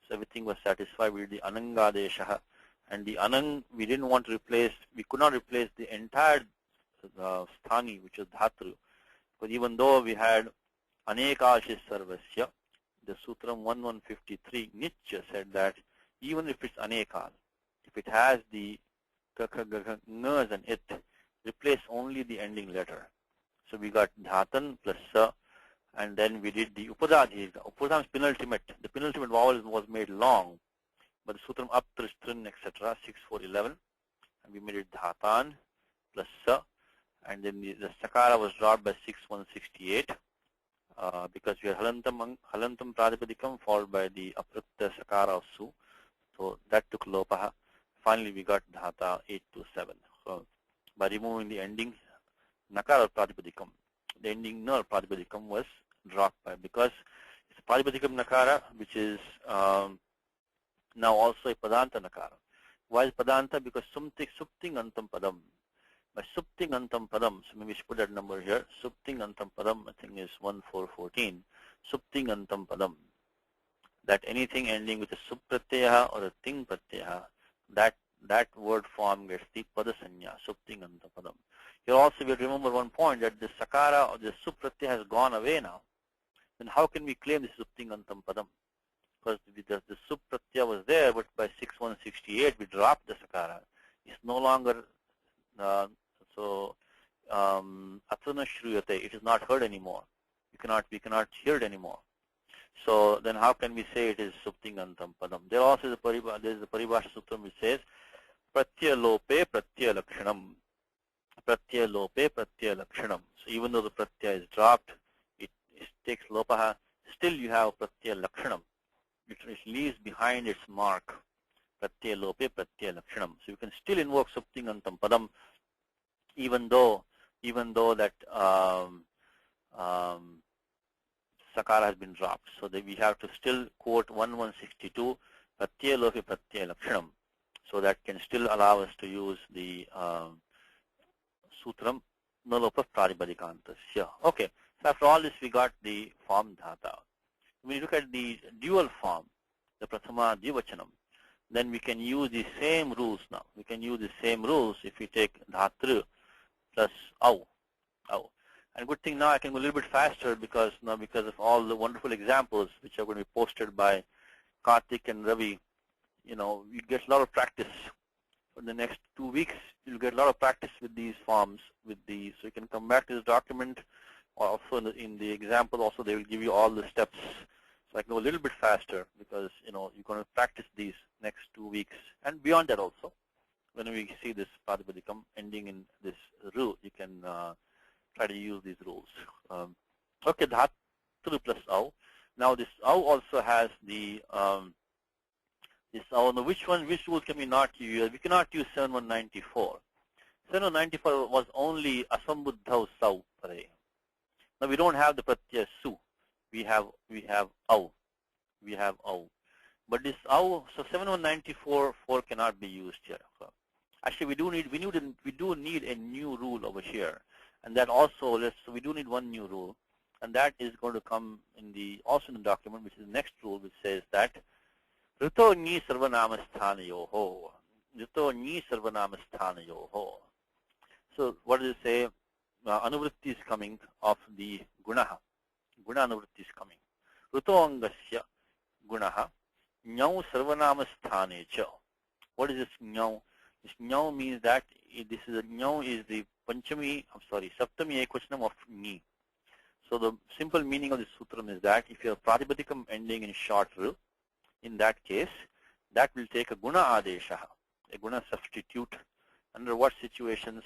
A: so everything was satisfied. We did the anangadesha, and the anang we didn't want to replace, we could not replace the entire sthani, which is dhatru, because even though we had anekashis sarvasya, the Sutram 1153 Nietzsche said that even if it's anekal, if it has the nas and it, replace only the ending letter. So we got dhatan plus sa, and then we did the upadadhirga. Upadam is penultimate. The penultimate vowel was made long, but the Sutram up trishtrin, etc., 6411, and we made it dhatan plus sa, and then the sakara was dropped by 6168. Because we are halantam pratipadikam followed by the aprukta sakara of su. So that took lopaha. Finally we got dhata 8 to 7. So by removing the ending nakara pratipadikam, the ending na pratipadikam was dropped by, because it's pratipadikam nakara which is now also a padanta nakara. Why is padanta? Because supting antam padam. By supting antam padam, so maybe we should put that number here. Supting antam padam, I think is 1414. Supting antam padam. That anything ending with a sup pratyaya or a ting pratyaya, that word form gets the padasanya, suptinganta padam. Here also we remember one point that the sakara or the sup pratyaya has gone away now. Then how can we claim this suptingantam padam? Because the sup pratyaya was there, but by 6168 we dropped the sakara. It's no longer atana shruyate. It is not heard anymore. We cannot hear it anymore. So then how can we say it is suptingantam padam? There also is a paribhasha sutram which says pratyaya lope pratyaya lakshanam. Pratyaya lope pratyaya lakshanam. So even though the pratyaya is dropped, it takes lopaha, still you have pratyaya lakshanam. It leaves behind its mark. Pratyaya lope pratyaya lakshanam. So you can still invoke suptingantam padam even though that sakara has been dropped. So that we have to still quote 1162 pratyaya lope pratyaya lakshanam. So that can still allow us to use the sutram nalopa praribadikantasya. Okay. So after all this we got the form dhata. When you look at the dual form, the prathama dvivachanam, then we can use the same rules now. We can use the same rules if we take dhatru plus au. And good thing now I can go a little bit faster because of all the wonderful examples which are going to be posted by Karthik and Ravi. You know, you get a lot of practice. For the next 2 weeks, you'll get a lot of practice with these forms, so you can come back to this document. Also in the example, also they will give you all the steps. So I can go a little bit faster because you're going to practice these next 2 weeks and beyond that also. When we see this pratipadikam ending in this rule, you can try to use these rules. Okay, dhatru plus au. Now this au also has the this au. Now which rule can we not use? We cannot use 7194. 7194 was only asambuddhau sau pare. Now we don't have the pratyaya su. We have au. But this au, so 7194 cannot be used here. So actually, we do need a new rule over here, and that also so we do need one new rule, and that is going to come also in the document, which is the next rule, which says that rito ni sarvanamasthanayoho. Rito ni sarvanamasthanayoho. So what does it say? Anuvritti is coming of the gunaha. Guna anuvritti is coming. Rito angasya gunaha. Nyau sarvanamasthane cha. What is this nyau? This nyau means that nyau is the saptami ekvachanam of ni. So the simple meaning of this sutram is that if you have pratipadikam ending in short ru, in that case, that will take a guna adesha, a guna substitute. Under what situations?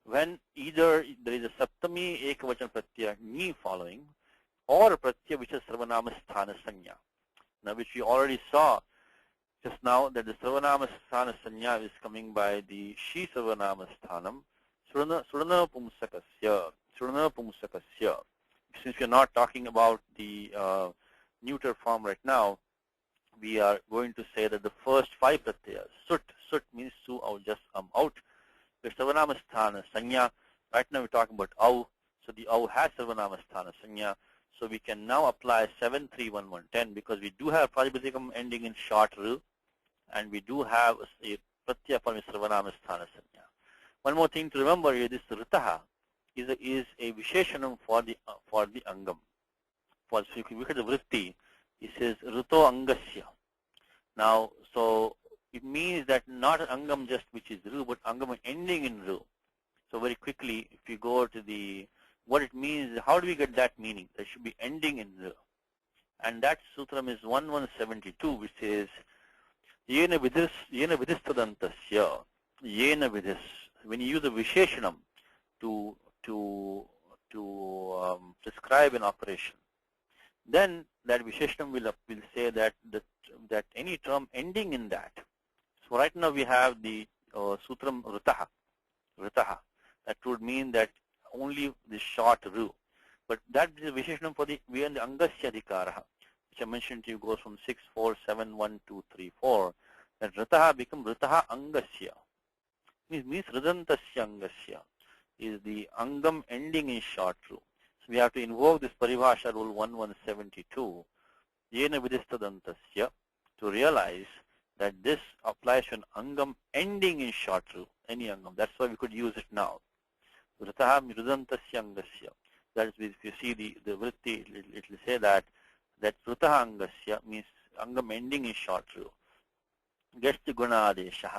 A: When either there is a saptami ekvachan pratyaya ni following, or a pratyaya which is sarvanama sthana sanya. Now, which we already saw just now, that the sarvanama sthana sanya is coming by the shi sarvanama sthanam surana pumsakasya. Since we are not talking about the neuter form right now, we are going to say that the first 5 pratyayas, sut means su or just out. The sarvanama sthana sanya. Right now we're talking about au. So the au has sarvanama sthana sanya. So we can now apply 73110 because we do have pratipadikam ending in short ru, and we do have a pratyaya form is sarvanama sthana sanya. One more thing to remember here: this ritaha is a visheshanam for the angam. So if you look at the vritti, it says rito angasya. Now, so it means that not angam just which is ru, but angam ending in ru. So very quickly, if you go to what it means, how do we get that meaning? There should be ending in ru. And that sutram is 1172, which says yena vidhistadantasya. Yena vidhis. When you use a visheshanam to describe an operation, then that visheshanam will say that any term ending in that. So right now we have the sutram ritaha. That would mean that only the short ru. But that is a visheshanam for the angasya adhikaraha, which I mentioned to you, goes from 6, 4, 7, 1, 2, 3, 4. That ritaha becomes ritaha angasya. Means ridantasya angasya is the angam ending in short ru. So we have to invoke this paribhasha rule 1172, yena vidhistadantasya, to realize that this applies to an angam ending in short ru, any angam. That's why we could use it now. Vritaha mirudantasya angasya. That is, if you see the vritti, it will say that vritaha angasya means angam ending in short ru gets the guna adesha,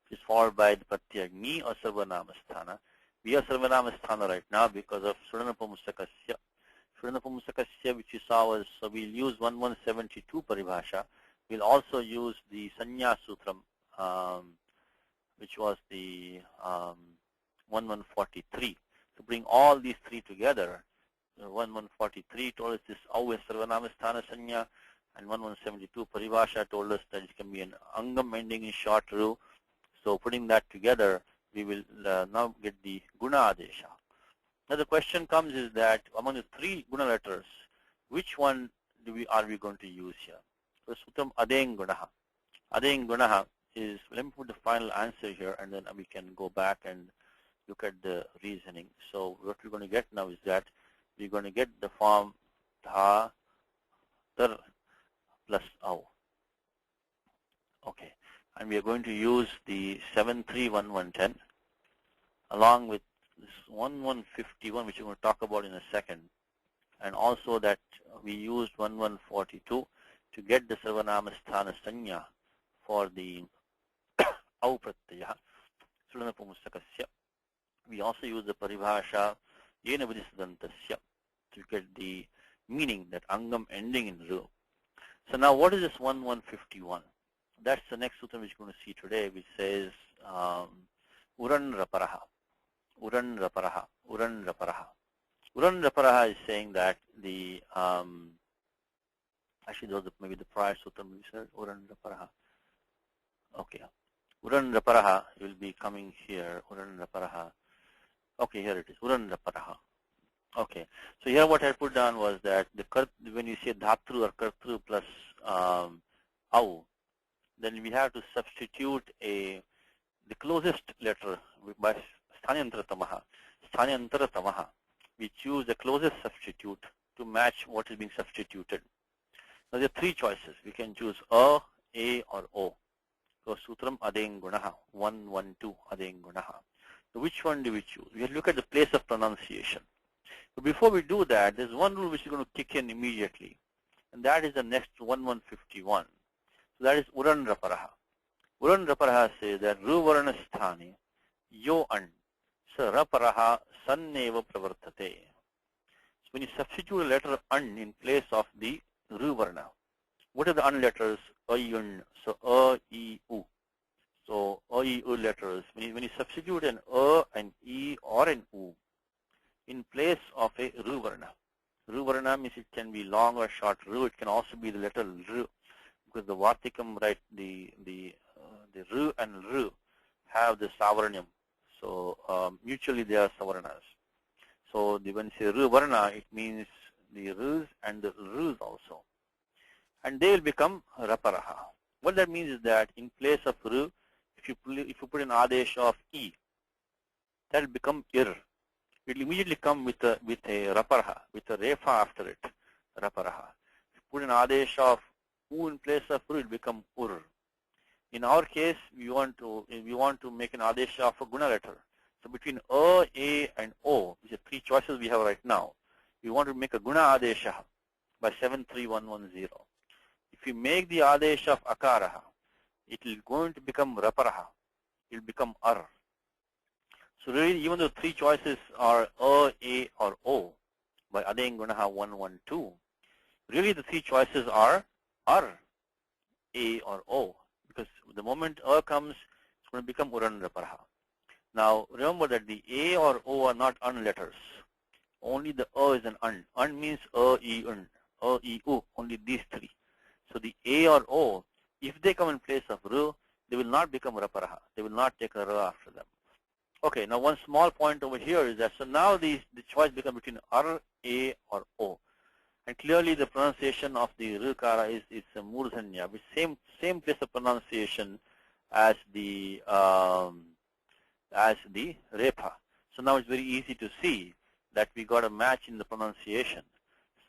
A: which is followed by the pratyagni or sarvanamasthana. We are sarvanamasthana right now because of sudanapamusakasya. Sudanapamusakasya, which you saw was, so we'll use 1172 paribhasha. We'll also use the Sanya Sutram, which was the 1143. To bring all these three together, 1143 told us this au is sarvanamasthana sanya, and 1172 paribhasha told us that it can be an angam ending in short ru. So putting that together, we will now get the guna adesha. Now the question comes is that among the three guna letters, which one are we going to use here? So Sutram Adeng Gunaha. Adeng Gunaha is, let me put the final answer here and then we can go back and look at the reasoning. So what we're going to get now is that we're going to get the form Dha, Tar plus Au. Okay. And we are going to use the 73110 along with this 1151, which we're going to talk about in a second. And also that we used 1142 to get the sarvanamasthana sanya for the au pratyaya, sudanapamusakasya. We also use the paribhasha yena vidisidantasya to get the meaning, that angam ending in ru. So now what is this 1151? That's the next sutra which we're going to see today, which says uran raparaha, uran raparaha, uran raparaha. Uran raparaha is saying that the actually those maybe the prior sutra we said uran raparaha. Okay, uran raparaha will be coming here. Uran raparaha. Okay, here it is. Uran raparaha. Okay, so here what I put down was that when you say dhatru or kartru plus au, then we have to substitute the closest letter by sthanyantaratamaha. Sthanyantaratamaha. We choose the closest substitute to match what is being substituted. Now there are three choices. We can choose a, or o. So Sutram Adeng Gunaha, 112 Adeng Gunaha. So which one do we choose? We have to look at the place of pronunciation. But before we do that, there's one rule which is going to kick in immediately. And that is the next 1151. So that is Uran Raparaha. Uran Raparaha says that Ru Varana Sthani Yo An Sa Raparaha Sanneva Pravartate. So when you substitute a letter An in place of the Ru Varna, what are the An letters? A, Un. So A, E, U. So A, E, U letters. When you substitute an A, an E, or an U in place of a Ru Varna. Ru Varna means it can be long or short Ru. It can also be the letter Ru. Because the Vartikam, right, the Ru and Ru have the Savaranyam. So mutually they are Savarnas. So when you say Ru Varna, it means the Rus and the Rus also. And they will become Raparaha. What that means is that in place of Ru, if you put an Adesh of E, that will become Ir. It will immediately come with a Raparaha, with a Refa after it, Raparaha. If you put an Adesh of U in place of Ru, it will become Ur. In our case, we want to make an Adesh of a Guna letter. So between A, and O, which are three choices we have right now, we want to make a Guna Adesha by 73110. If you make the Adesh of Akaraha, it is going to become Raparaha. It will become Ar. So really, even though three choices are A, or O, by Adeng Gunaha 112, really the three choices are Ar, A, or O. Because the moment A comes, it's going to become Uran Raparaha. Now, remember that the A or O are not Un letters. Only the A is an Un. Un means A, E, Un. A, E, U. Only these three. So the A or O, if they come in place of Ru, they will not become Raparaha. They will not take a Ra after them. Okay, now one small point over here is that, so now the choice becomes between R, A, or O. And clearly the pronunciation of the Rukara is a Murdhanya, which same place of pronunciation as the Repa. So now it's very easy to see that we got a match in the pronunciation.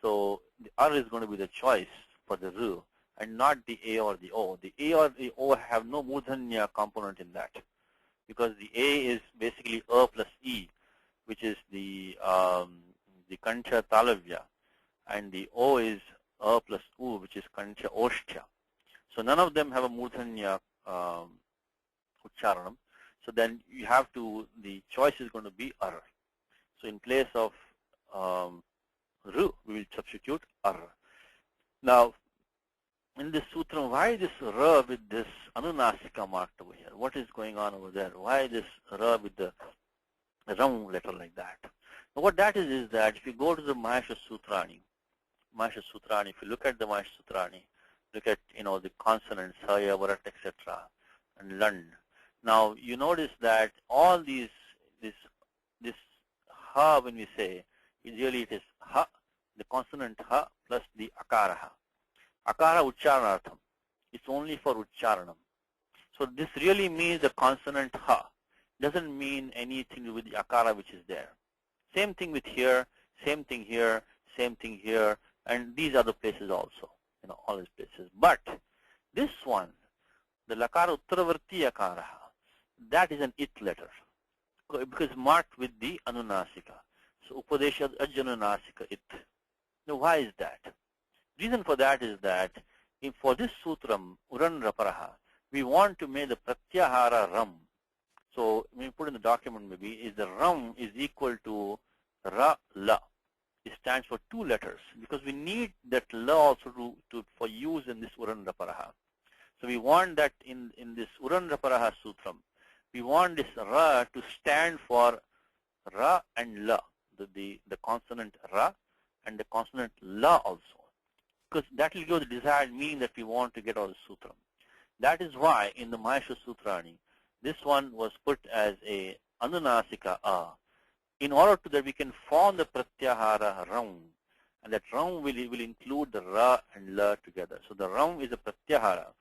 A: So the R is going to be the choice for the Ru, and not the A or the O. The A or the O have no mudhanya component in that, because the A is basically A plus E, which is the Kancha Talavya, and the O is A plus U, which is Kancha Oshtya. So none of them have a mudhanya ucharanam. So then you have to, the choice is going to be Ar. So in place of Ru, we will substitute Ar. Now, in this sutra, why this Ra with this Anunasika marked over here? What is going on over there? Why this Ra with the Ram letter like that? Now, what that is that if you go to the Mahasha Sutrani, if you look at the Mahasha Sutrani, look at, the consonants, Saya, Varat, etc., and Lund. Now, you notice that all this Ha, when we say, usually it is Ha, the consonant Ha plus the Akara Ha. Akara Ucharanartham. It's only for Ucharanam. So this really means the consonant Ha. Doesn't mean anything to do with the Akara which is there. Same thing with here, same thing here, same thing here, and these are the places also, all these places. But this one, the Lakara Uttaravarti Akara, that is an It letter, because marked with the Anunasika. So Upadesha Ajanunasika It. Now why is that? Reason for that is that for this sutram, Uran Raparaha, we want to make the Pratyahara Ram. So we put in the document maybe, is the Ram is equal to Ra La. It stands for two letters, because we need that La also for use in this Uran Raparaha. So we want that in this Uran Raparaha sutram, we want this Ra to stand for Ra and La, the consonant Ra and the consonant La also, because that will give the desired meaning that we want to get out of the sutram. That is why in the Mahasha Sutrani, this one was put as a Anunasika A, in order that we can form the Pratyahara Ram, and that Ram will include the Ra and La together. So the Ram is a Pratyahara.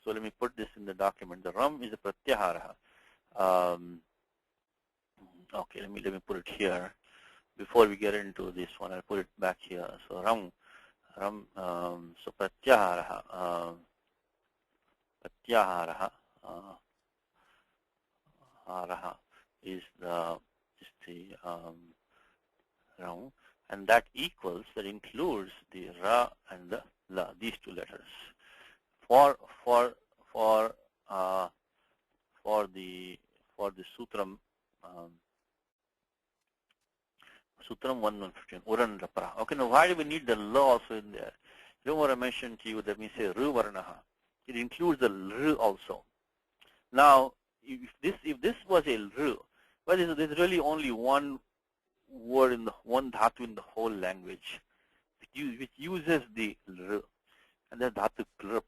A: So let me put this in the document. The Ram is a Pratyahara. Okay, let me put it here. Before we get into this one, I'll put it back here. So Ram, so Pratyahara, is the Ram, and that includes the Ra and the La, these two letters. For the sutram, Sutram 1115, Uran Rapara. Okay, now why do we need the La also in there? Remember I mentioned to you that we say Ru Varnaha. It includes the Ru also. Now, if this was a Ru, well, there's really only one word one dhatu in the whole language, which uses the Ru, and that's dhatu klrup.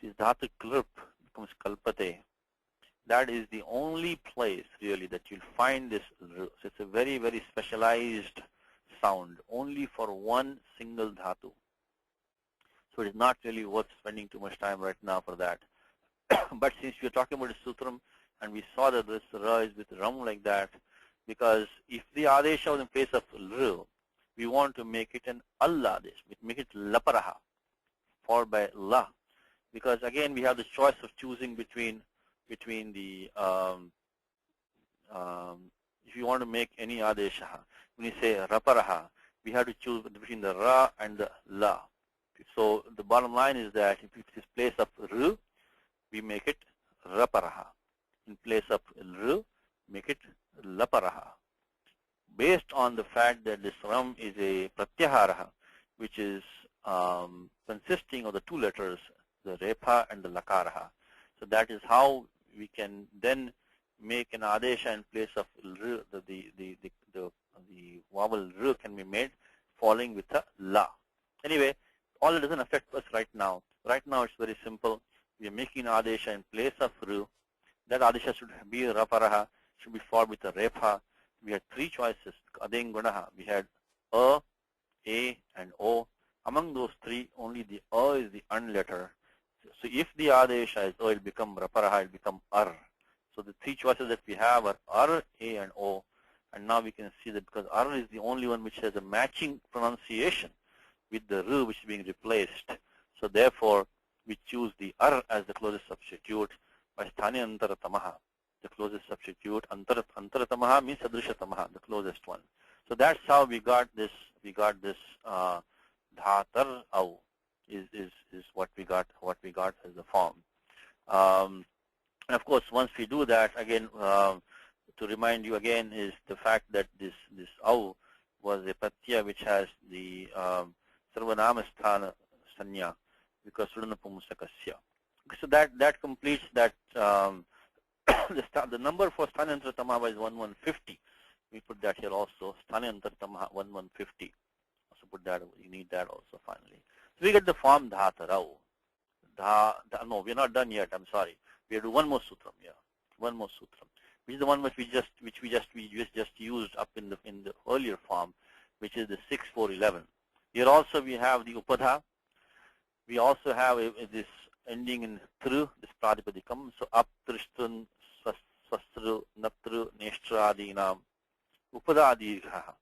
A: This dhatu klrup becomes kalpate. That is the only place really that you'll find this Ru. So it's a very, very specialized sound, only for one single dhatu. So it is not really worth spending too much time right now for that. But since we're talking about the sutram, and we saw that this Ra is with Ram like that, because if the Adesha was in place of Ru, we want to make it an Allah Adesh, we make it Laparaha, followed by La. Because again, we have the choice of choosing between the, if you want to make any Adesha, when you say Raparaha, we have to choose between the Ra and the La. So the bottom line is that if it is place of Ru, we make it Raparaha. In place of Ru, make it Laparaha. Based on the fact that this Ram is a Pratyahara, which is consisting of the two letters, the Repha and the Lakaraha. So that is how we can then make an Adesha in place of Ru, the vowel Ru can be made following with a La. Anyway, all it doesn't affect us right now. Right now it's very simple. We are making Adesha in place of Ru. That Adesha should be Raparaha, should be followed with a Repha. We had three choices, Adeng Gunaha. We had A, and O. Among those three, only the A is the un letter. So if the Adesha is O, it will become Raparaha, it will become Ar. So the three choices that we have are Ar, A, and O. And now we can see that because Ar is the only one which has a matching pronunciation with the Ru which is being replaced. So therefore, we choose the ar as the closest substitute by sthani antaratamaha. The closest substitute, antaratamaha means sadrishatamaha, the closest one. So that's how we got this. We got this dhatar au is what we got as the form. And of course, once we do that, again, to remind you again is the fact that this au was a pratyaya which has the sarvanama sthana sanya because sudanapumusakasya. So that completes that. The number for sthanyantaratamaha is 1150. We put that here also. Sthanyantaratamaha 1150. So put that. You need that also finally. So we get the form dhatarau. No, we're not done yet. I'm sorry. We have to do one more sutram here. One more sutram, which is the one which we just used up in the earlier form, which is the 6-4-11. Here also we have the upadha. We also have this ending in tru, this pradipadikam. So up trishtun swastru natru neshtradi upada dirgha.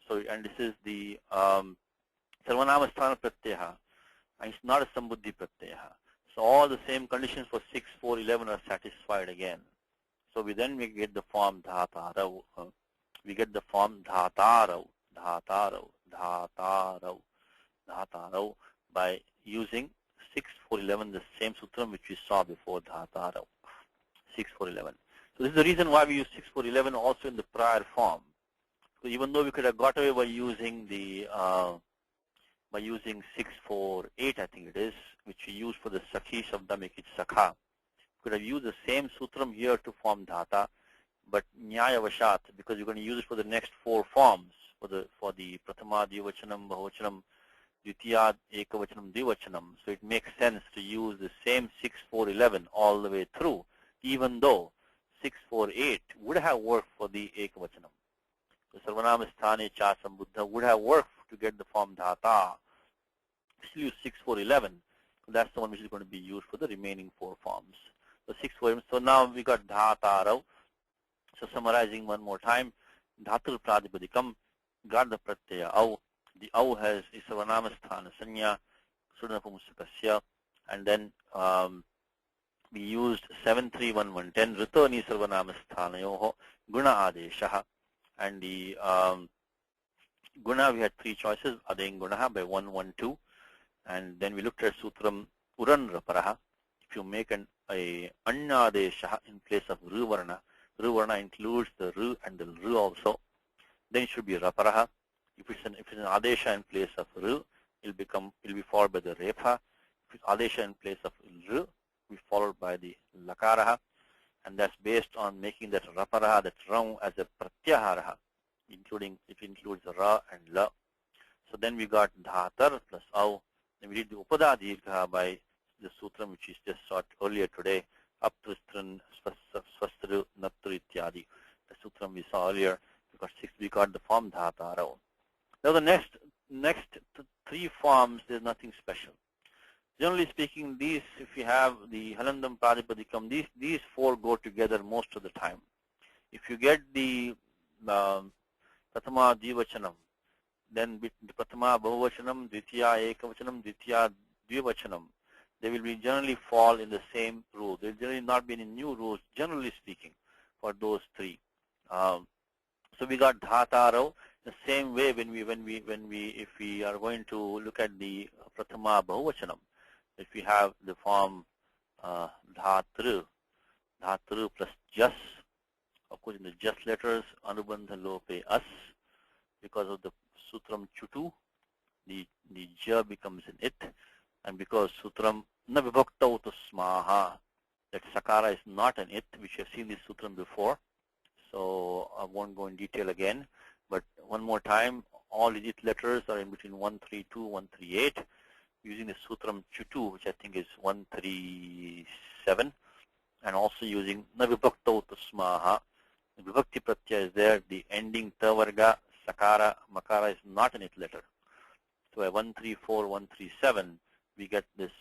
A: So and this is the sarvanama sthana pratyaha. And it's not a sambuddhi pratyaha. So all the same conditions for 6-4-11 are satisfied again. So we get the form dhatarau. We get the form dhatarau by using 6-4-11, the same sutram which we saw before, dhatarau. 6-4-11. So this is the reason why we use 6-4-11 also in the prior form. So even though we could have got away by using the 6-4-8, I think it is, which we use for the sakhi shabda, make it sakha. Could have used the same sutram here to form dhata, but nyaya vashat, because you're going to use it for the next 4 forms, for the prathama dvivachanam, bahuvachanam, dvitiya ekavachanam, dvivachanam. So it makes sense to use the same 6-4-11 all the way through, even though 6-4-8 would have worked for the ekavachanam. The sarvanama sthane cha sambuddha would have worked to get the form dhata. Still use 6-4-11. So that's the one which is going to be used for the remaining 4 forms. So 6-4-11. So now we got dhatarau. So summarizing one more time, dhatur pradipadikam, got the pratyaya au. The au has sarvanama sthana sanya, sudanapumusakasya, and then we used 7-3-1-1-10 ritani sarvanama sthanayoho guna adeshaha. And the guna, we had 3 choices, adeng gunaha by 1-1-2. And then we looked at sutram uran raparaha. If you make an annadeshaha in place of ru varna includes the ru and the ru also, then it should be raparaha. If it's an adesha in place of ru, it'll be followed by the repa. If it's adesha in place of ru, it'll be followed by the lakaraha. And that's based on making that raparaha, that rang, as a pratyaharaha, including, it includes ra and la. So then we got dhatar plus au. Then we did the upada dirgha by the sutram which is just sought earlier today, up tristran swastru natru ityadi. The sutram we saw earlier, because 6 we got the form dhatarau. Now the next 3 forms, there's nothing special. Generally speaking, these, if you have the halandam pradipadikam, these 4 go together most of the time. If you get the prathama dvivachanam, then the prathama bahuvachanam, dvitiya ekavachanam, dvitiya dvivachanam, they will be generally fall in the same rule. There will generally not be any new rules, generally speaking, for those 3. So we got dhatarau. The same way if we are going to look at the prathama bahuvachanam, if we have the form dhatru plus jas, of course in the jas letters anubandha lope as, because of the sutram chutu, the ja becomes an it, and because sutram na vibhaktau tasmaha, that sakara is not an it, which you have seen this sutram before, so I won't go in detail again, but one more time, all the it letters are in between 132, 138, using the sutram chutu, which I think is 137, and also using na vibhaktau tasmaha. The vibhakti pratyaya is there, the ending tavarga, sakara, makara is not an it letter. So at 134, 137, we get this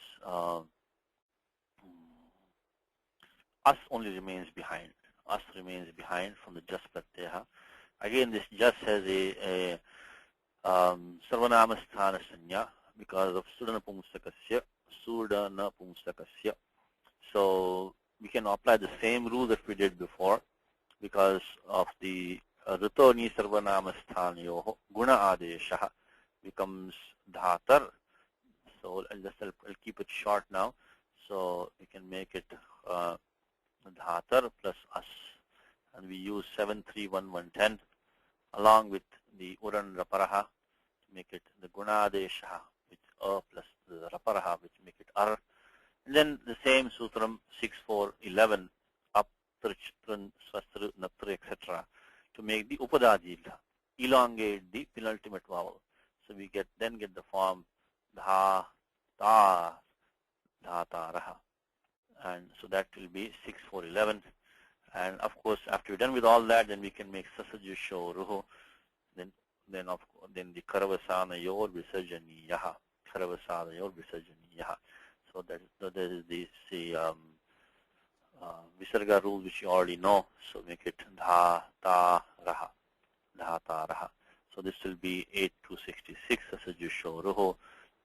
A: us only remains behind. Us remains behind from the jas pratyaya. Again, this jas has a sarvanama sthana sanya because of sudanapumusakasya. Suda Napumsakasya. So we can apply the same rule that we did before because of the Ritoni Sarvanamasthanayoho Guna Adesha becomes Dhatar. So I'll keep it short now. So we can make it Dhatar plus As. And we use 731110 along with the Uran Raparaha to make it the Gunadesha with A plus the Raparaha which make it Ar. And then the same Sutram 6411 up, Trich, Trun, Swastru, Naptru, etc. to make the Upadadilha, elongate the penultimate vowel. So we then get the form Dha, Ta, Dha, Ta, Raha. And so that will be 6411. And of course, after we're done with all that, then we can make Sasajusho Ruho. Then the Karavasana Yor Visarjaniyaha. Karavasana Yor Visarjaniyaha. So that is the Visarga rule which you already know. So make it Dha, Ta, Raha. Dha, Ta, Raha. So this will be 8266 Sasajusho Ruho.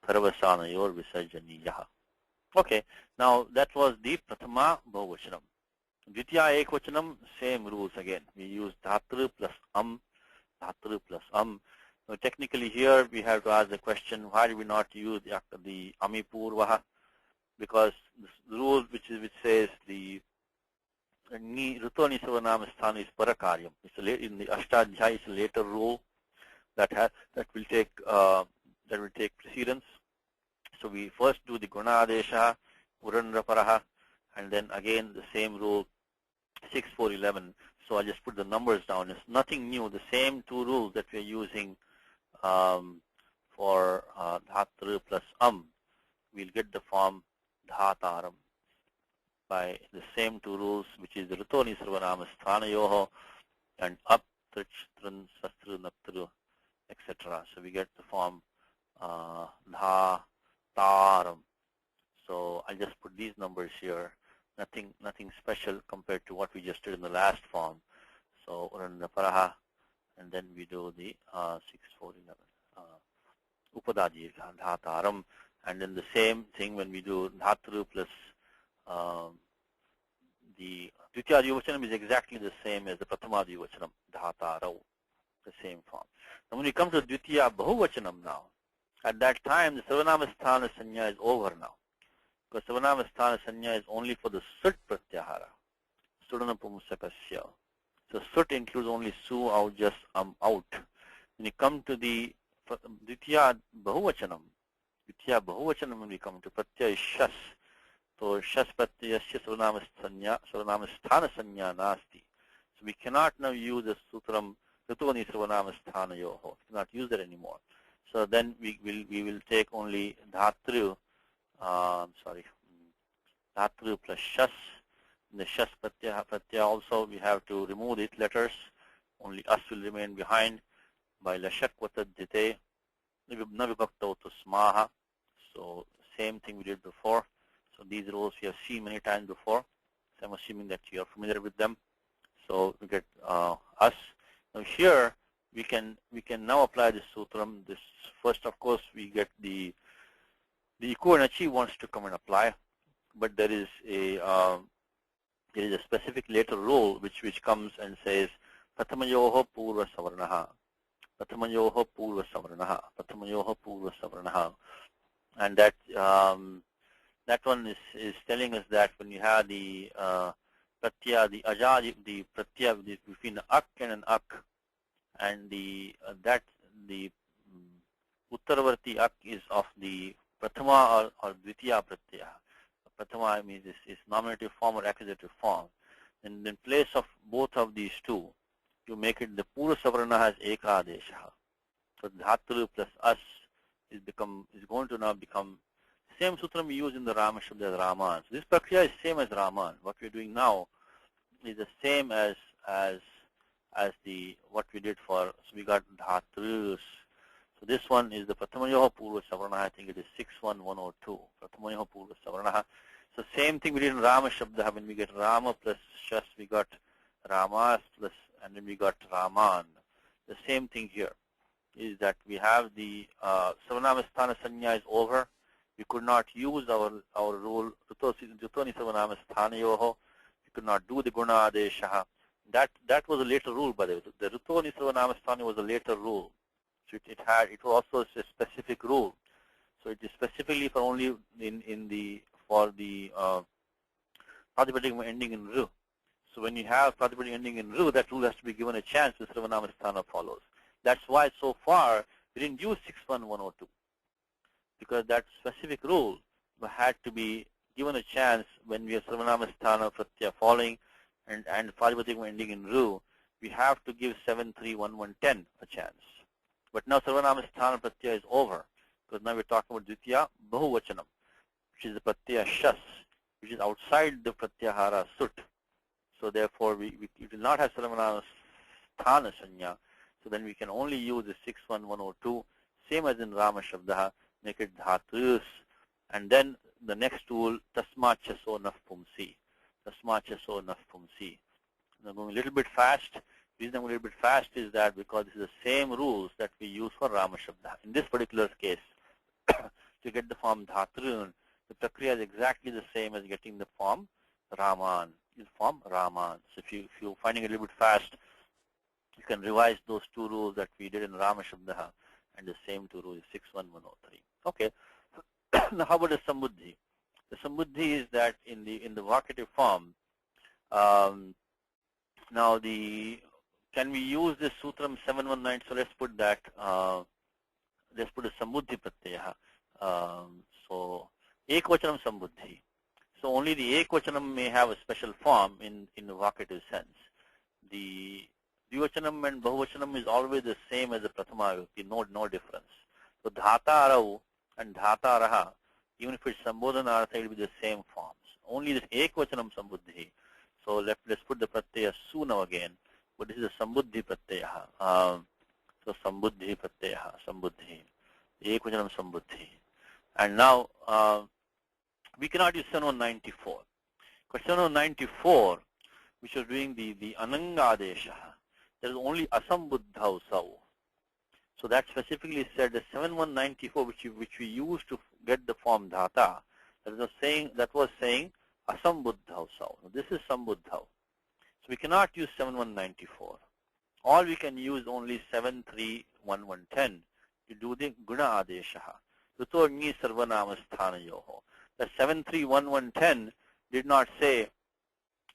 A: Karavasana Yor Visarjaniyaha. Okay, now that was the Prathama Bahuvachanam. Dvitiya Ekvachanam, same rules again. We use Dhatru plus Dhatru plus Now technically here we have to ask the question, why do we not use the Amipurvaha? Because the rule which says the Ritoni Sarvanamasthana is Parakaryam. It's in the Ashtadhyaya, it's a later rule that will take precedence. So we first do the Gunadesha, Uranraparaha, and then again the same rule, 6411. So I'll just put the numbers down. It's nothing new. The same two rules that we're using for Dhatru plus we'll get the form Dhataram by the same two rules, which is the Ritoni Sarvanamasthanayoho and Up, Trich, Trun, Sastru, Naptru, etc. So we get the form Dhataram. So I'll just put these numbers here. Nothing special compared to what we just did in the last form. So Uranaparaha, and then we do the 6411 Upadaji Dhataram, and then the same thing when we do Dhatru plus the Dvitiya Dvivachanam is exactly the same as the Prathama Dvivachanam, Dhatarau, the same form. Now when we come to Dvitiya Bahuvachanam now, at that time the Sarvanamasthana Sanya is over now. Because Sarvanamasthana Sanya is only for the Sut Pratyahara, Sudanapumsakasya. So Sut includes only Su, out, just out. When you come to the Dvitiya Bahuvachanam, when we come to Pratyaya is Shas. So Shas Pratyayasya Sarvanamasthana Sanya Nasti. So we cannot now use the Sutram Ritoni Sarvanamasthana Yoho. We cannot use that anymore. So then we will take only Dhatru. Dhatru plus Shas. In the Shas Pratyaya also we have to remove these letters. Only As will remain behind by Lashakvata Dite Navibhakta Smaha. So same thing we did before. So these rules we have seen many times before. So I'm assuming that you are familiar with them. So we get As. Now here we can now apply this sutram. This first, of course, we get the Iku and Achi wants to come and apply, but there is a specific later rule which comes and says Prathamayoho Purva Savarnaha, Prathamayoho Purva Savarnaha, Prathamayoho Purva Savarnaha, and that one is telling us that when you have the Pratyaya, the Ajaj, the Pratyaya between the Ak and an Ak, and the Uttaravarti Ak is of the Prathama or Dvitiya Pratyaya. Prathama means is nominative form or accusative form. And in place of both of these two, you make it the Pura Savarna has Ekadesha. So Dhatru plus As is going to now become same sutram we use in the Rama Shabda as Raman. So this Prakriya is same as Raman. What we're doing now is the same as what we did for, so we got Dhatrus. So this one is the Prathamayoho Purva Savarna. I think it is 61102. Prathamayoho Purva Savarna. So same thing we did in Rama Shabda. When we get Rama plus Shas, we got Ramas plus, and then we got Raman. The same thing here is that we have the Sarvanamasthana Sanya is over, we could not use our rule, Rutoni Sarvanama Sthanayoho, we could not do the Guna Adesha. That was a later rule, by the way. The Rutoni Sarvanama Sthani was a later rule. So it was also a specific rule. So it is specifically for only for the Pratipadika ending in Ru. So when you have Pratipadika ending in Ru, that rule has to be given a chance. The Sarvanama Sthana follows. That's why so far we didn't use 61102, because that specific rule had to be given a chance when we have Sarvanama Sthana Pratyaya following and Pratipadika ending in Ru. We have to give 73110 a chance. But now Sarvanama Sthana Pratyaya is over, because now we're talking about Dvitiya Bahuvachanam, which is the Pratyaya Shas, which is outside the Pratyahara Sut. So therefore, we will not have Sarvanama Sthana Sanya. So then we can only use the 61102, same as in Rama Shabdaha, make it Dhatus. And then the next tool, Tasma Chaso Nafpumsi. Tasma Chaso Nafpumsi. Now going a little bit fast. The reason I'm a little bit fast is that because this is the same rules that we use for Rama Shabdaha. In this particular case, to get the form Dhatrun, the Prakriya is exactly the same as getting the form Raman. The form Raman. So if you're finding it a little bit fast, you can revise those two rules that we did in Rama Shabdaha, and the same two rules, 61103. Okay. Now how about the Sambuddhi? The Sambuddhi is that in the vocative form. Now can we use this Sutram 719? So let's put that. Let's put a Sambuddhi Pratyaya. So Ekvachanam Sambuddhi. So only the Ekvachanam may have a special form in the vocative sense. The Dvivachanam and Bahuvachanam is always the same as the Prathama Vibhakti, no difference. So Dhata Arahu and Dhata Araha, even if it's Sambodhana Artha, it will be the same forms. Only the Ekvachanam Sambuddhi. So let's put the Pratyaya Su now again. But this is a Sambuddhi Pratyaya. So Sambuddhi Pratyaya, Sambuddhi. Ekvachanam Sambuddhi. And now we cannot use 7194. Because 7194, which was doing the Ananga Adesha, there is only Asambuddha Usau. So that specifically said the 7194, which we used to get the form Dhata, that was saying Asambuddha Usau. This is Sambuddha. So we cannot use 7194. All we can use only 73110 to do the Guna Adesha. Rutorni Sarvanama Sthanayoho. The 73110 did not say it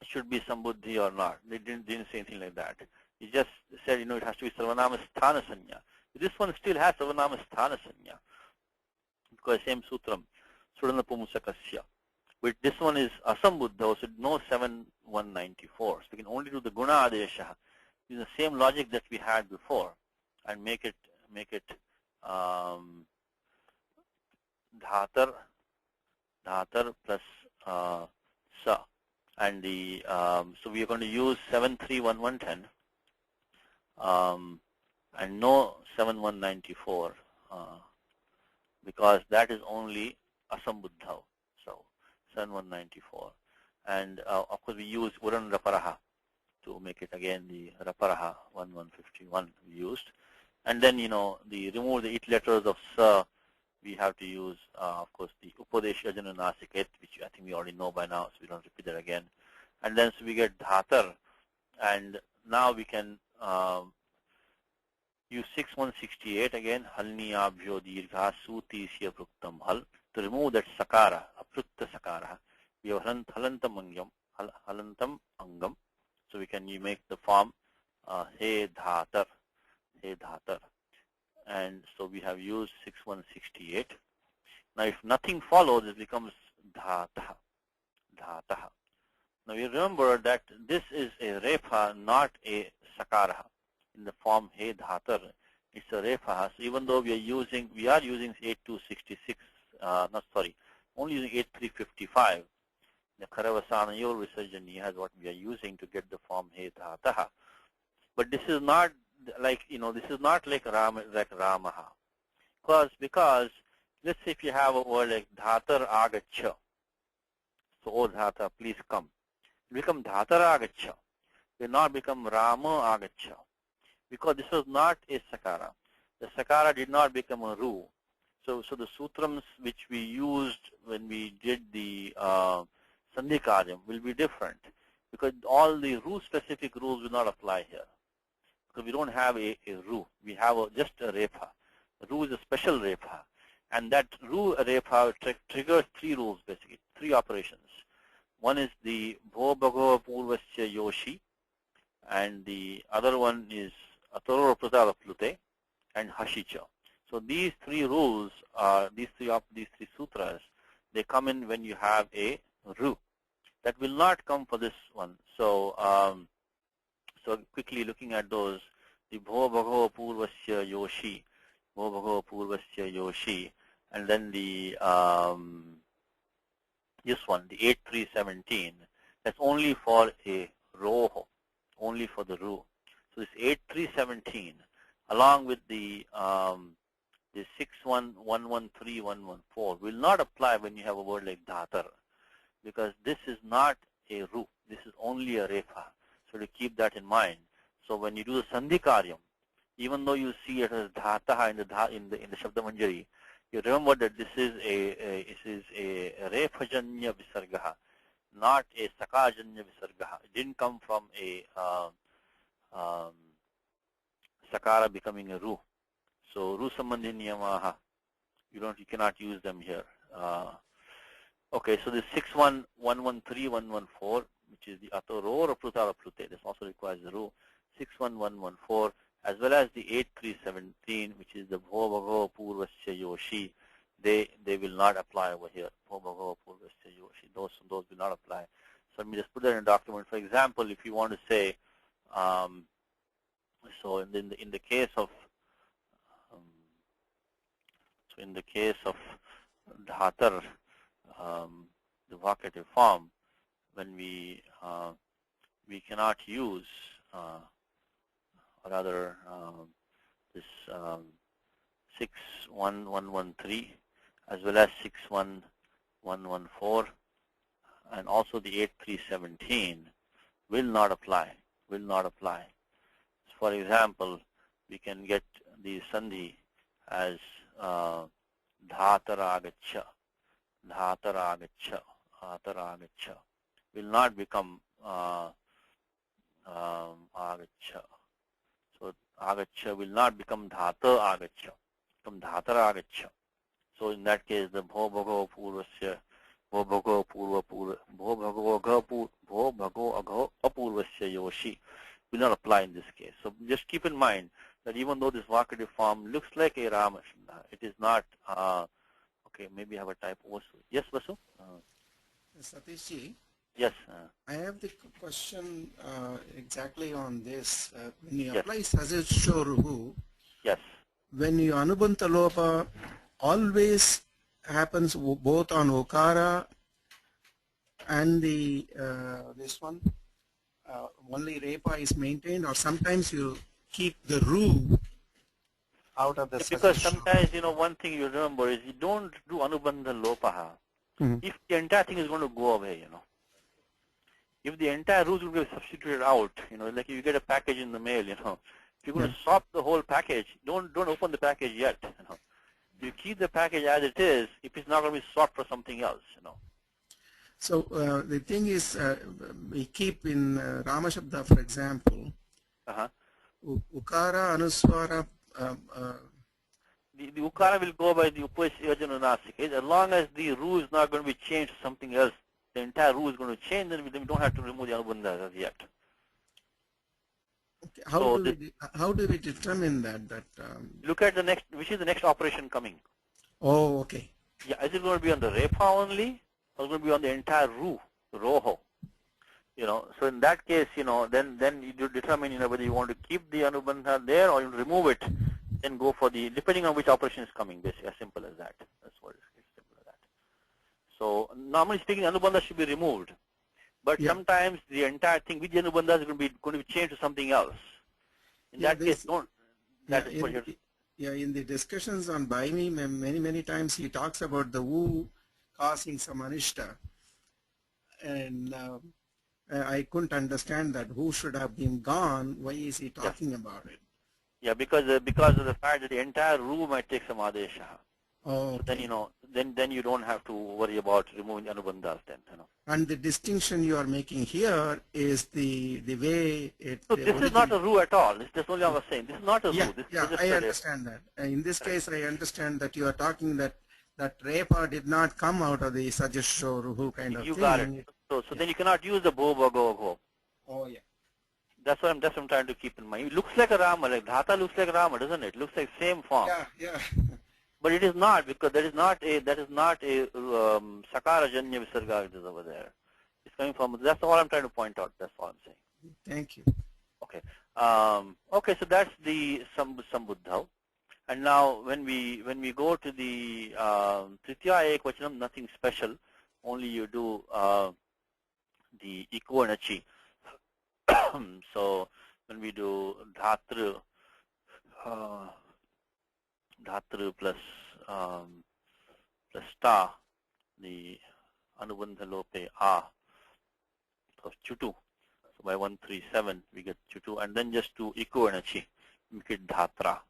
A: should be Sambuddhi or not. They didn't say anything like that. It just said, it has to be Sarvanama Sthana Sanya. This one still has Sarvanama Sthana Sanya, because same Sutram, Sudana Pumusakasya. But this one is Asambuddha, so no 7194. So we can only do the Guna Adesha. Use the same logic that we had before and make it Dhatar plus Sa. And so we are going to use 73110 and no 7194 because that is only Asambuddha. So 7194. And of course we use Uran Raparaha to make it again the Raparaha 1151 we used. And then, remove the 8 letters of Sa. We have to use, of course, the Upadesh Ajana Nasiket, which I think we already know by now, so we don't repeat that again. And then so we get Dhatar. And now we can use 6168 again, Halni Abhyo Dirgha Suti Siya Pruktam Hal, to remove that Sakara, Aprukta Sakara. We have Halantam Angam. So we can make the form He Dhatar. He Dhatar. And so we have used 6168. Now if nothing follows, it becomes Dhataha. Dhataha. Now you remember that this is a Refa, not a Sakara. In the form He Dhatar, it's a Refa. So even though we are using 8266, only using 8355. The Karavasana Yor Visarjani has what we are using to get the form He Dhataha. But this is not like, this is not like Ramaha. Because let's say if you have a word like Dhatar Agacha. So, oh Dhata, please come. It become Dhatar Agacha. It will not become Rama Agacha. Because this was not a Sakara. The Sakara did not become a Ru. So the sutrams which we used when we did the Sandhi Karyam will be different, because all the Ru-specific rules will not apply here. Because we don't have a Ru. We have just a Repa. Ru is a special Repa. And that Ru Repa triggers three rules, basically, three operations. One is the Bho Bhagava Purvasya Yoshi, and the other one is Ataro Pratara Plute and Hashicha. So these three rules are, these three sutras, they come in when you have a Ru. That will not come for this one. So so quickly looking at those, the Bho Bhagava Purvasya Yoshi, Bho Bhagava Purvasya Yoshi, and then the this one, the 8317, that's only for a Roho, only for the Ru. So this 8317, along with the 6111314 will not apply when you have a word like Dhatar, because this is not a Ru, this is only a Repa. So to keep that in mind. So when you do the Sandhi Karyam, even though you see it as Dhataha in the Shabda Manjari, you remember that this is a Repajanya Visargaha, not a Sakajanya Visargaha. It didn't come from a Sakara becoming a Ru. So Ru Sambandhi Niyamaha, you cannot use them here. Okay, so the 6111314, which is the Ataro or Prutara Plute, this also requires the Ru. 61114, as well as the 8317, which is the Bho Bhagava Purvasya Yoshi, they will not apply over here. Bho Bhagava Purvasya Yoshi, those will not apply. So let me just put that in a document. For example, if you want to say, so in the case of Dhatar, the vocative form, when we cannot use, or rather, this 61113 as well as 61114, and also the 8317 will not apply. For example, we can get the Sandhi as Dhataragacha, will not become Agacha. So Agacha will not become Dhata Agacha, become Dhataragacha. So in that case, the Bho Bhagava Purvasya, Bho Bhagava Apurvasya Yoshi will not apply in this case. So just keep in mind that even though this vocative form looks like a Ramashanda, it is not. Okay, maybe I have a typo. Yes, Vasu?
D: Satishji?
A: Yes.
D: I have the question exactly on this. When you apply Sajashoruhu,
A: yes,
D: when you Anubanta Lopa always happens both on Okara and the this one, only Repa is maintained, or sometimes you keep the Ru out of the
A: because sometimes, one thing you remember is you don't do Anubandha Lopaha if the entire thing is going to go away, If the entire rules will be substituted out, like if you get a package in the mail, if you're going to swap the whole package, don't open the package yet, You keep the package as it is if it's not going to be swapped for something else,
D: So the thing is, we keep in Ramashabda, for example, Ukara, Anuswara.
A: The Ukara will go by the Upasyajananasika. As long as the rule is not going to be changed to something else, the entire rule is going to change, then we don't have to remove the Anubandha as yet.
D: Okay. How do we determine that?
A: Look at the next, which is the next operation coming.
D: Oh, okay.
A: Yeah, is it going to be on the Repa only, or is it going to be on the entire Roho? So in that case, then you determine, whether you want to keep the Anubandha there or you remove it, then go for the, depending on which operation is coming, basically, as simple as that. That's what it is, simple as that. So normally speaking, Anubandha should be removed. But sometimes the entire thing with the Anubandha is going to be changed to something else. In that case, don't.
D: In the discussions on Baimi, many times he talks about the Wu causing some Anishta. And I couldn't understand that. Who should have been gone? Why is he talking about it?
A: Yeah, because of the fact that the entire Ru might take some Adesha.
D: Oh,
A: So then you don't have to worry about removing anubandhas then.
D: And the distinction you are making here is the way it.
A: So this is not a rule at all. This only I was saying. This is not a
D: Yeah,
A: rule. This
D: yeah,
A: is just
D: I
A: a
D: understand that. In this case, I understand that you are talking that Repa did not come out of the Sajashor kind of
A: You
D: thing.
A: got it. So then you cannot use the bo go go.
D: Oh yeah.
A: That's what I'm trying to keep in mind. It looks like a Rama, like Dhata looks like Rama, doesn't it? It looks like same form.
D: Yeah, yeah.
A: But it is not, because that is not a Sakara Janya Visarga is over there. It's coming from, that's all I'm trying to point out. That's all I'm saying.
D: Thank you.
A: Okay. Okay, so that's the Sambuddha. And now when we go to the Tritiya Ekvachanam, nothing special. Only you do the Iko and Achi. So when we do Dhatru plus ta, the Anubandha Lope A of Chutu. So by 137 we get Chutu, and then just do Iko and Achi, make it Dhatra.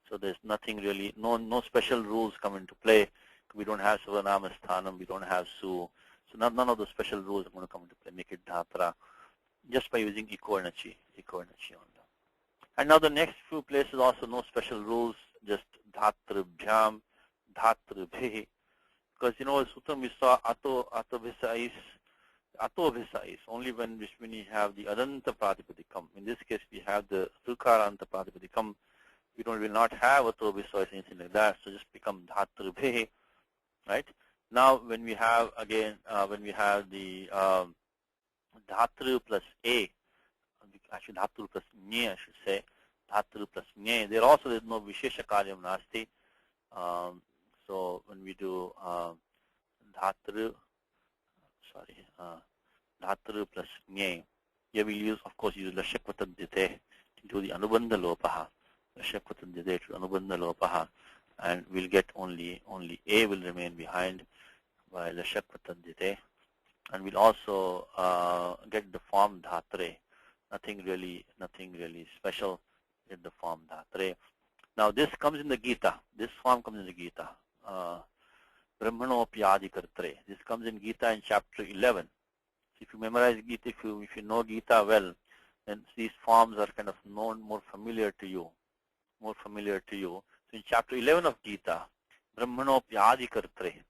A: So there's nothing really, no special rules come into play. We don't have Savanama Sthanam, we don't have Su. So none of the special rules are going to come into play. Make it Dhatra just by using Iko and Achi on that. And now the next few places also no special rules, just Dhatrabhyam, Dhatrabhi. Because Sutram we saw Ato Bhisais, only when you have the Adanta Pratipadikam. In this case we have the Sukaranta Pratipadikam. We will not have Ato Bhisais, anything like that, so just become Dhatrabhi, right? Now when we have again, the Dhatru plus A, actually Dhatru plus Nye, I should say, Dhatru plus Nye, there also is no Vishesha Karyam Nasti. So when we do Dhatru plus Nye, here we use, of course, use Lashakvatadite to do the Anubandha Lopaha. Lashakvatadite to Anubandha Lopaha, and we'll get only A will remain behind by Lashakvatadite. And we'll also get the form Dhatre. Nothing really special. Get the form Dhatre. Now this comes in the Gita. This form comes in the Gita. Brahmanopi Kartre. This comes in Gita in chapter 11. So if you memorize Gita, if you know Gita well, then these forms are kind of more familiar to you. So in chapter 11 of Gita, Brahmanopi Kartre.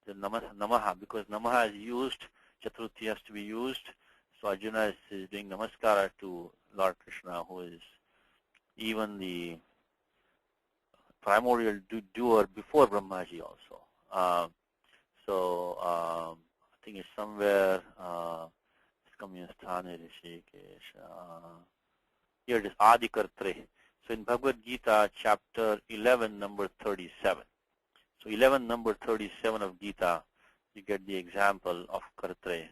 A: The Namaha, because Namaha is used, Chaturthi has to be used. So Arjuna is doing Namaskara to Lord Krishna, who is even the primordial doer before Brahmaji also. I think it's somewhere, it's coming in Sthane Rishikesh. Here it is, Adi Kartre. So in Bhagavad Gita, chapter 11, number 37. So 11, number 37 of Gita, you get the example of Kartre.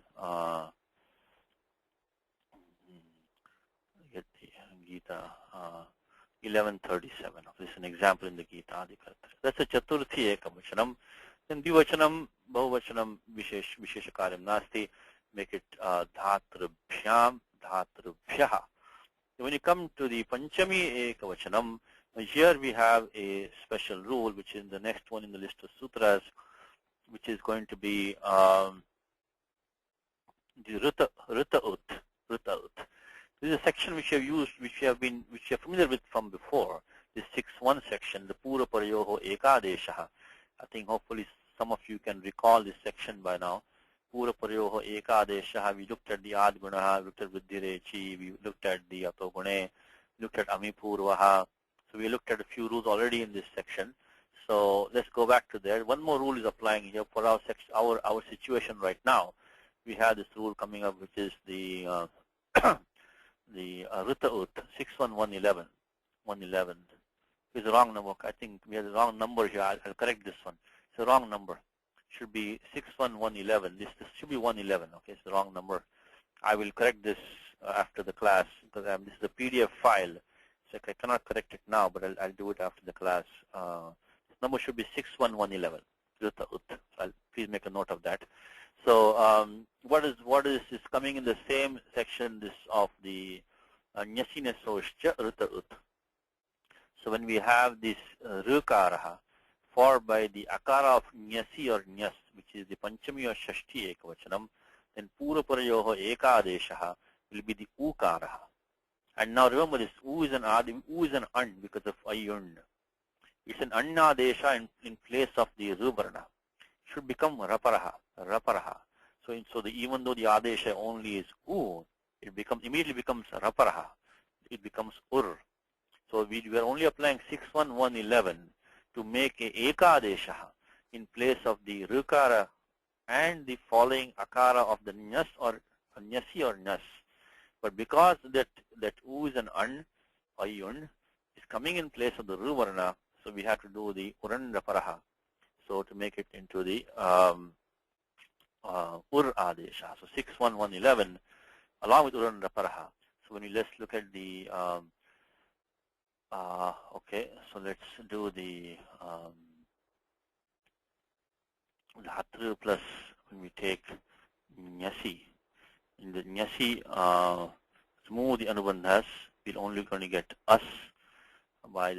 A: Get the Gita 11:37. This is an example in the Gita. Adi Kartre. That's a Chaturthi Ekavachanam. Then Dvivachanam, Bahuvachanam, Vishesha Karyam Nasti. Make it Dhatrabhyam, Dhatrabhyaha. When you come to the Panchami Ekavachanam, here we have a special rule, which is the next one in the list of sutras, which is going to be the Rita Ut. This is a section which you're familiar with from before. This 6.1 section, the Pura Parayoho Ekadeshaha. I think hopefully some of you can recall this section by now. Pura Parayoho Ekadeshaha. We looked at the Ad Gunaha, we looked at Vidhirechi, we looked at the Atogune, looked at Amipurvaha. So we looked at a few rules already in this section. So let's go back to there. One more rule is applying here for our situation right now. We have this rule coming up, which is the Rita Ut 61111. 111 is the wrong number. I think we have the wrong number here. I'll correct this one. It's the wrong number. It should be 61111. This should be 111. Okay, it's the wrong number. I will correct this after the class because this is a PDF file. So I cannot correct it now, but I'll do it after the class. This number should be 61111. Please make a note of that. So what is coming in the same section of the Nyasinesoscha Rita Ut. So when we have this rukaraha followed by the akara of nyasi or nyas, which is the panchami or shashti ekavachanam, then puraparayoho ekadeshaha will be the ukaraha. And now remember this, u is an an because of ayun. It's an annadesha in place of the ruvarna. Should become raparaha. So even though the adesha only is u, it immediately becomes raparaha. It becomes ur. So we are only applying 61111 to make a ekadesha in place of the rukara and the following akara of the nyas or nyasi or nyas. But because that u is an ayun is coming in place of the ruvarna, so we have to do the uran raparaha. So to make it into the ur adesha. So 61111 along with uran raparaha. So when let's look at the okay, so let's do the dhatu plus when we take nyasi. In the nyasi, smooth the anubandhas, we're only going to get us by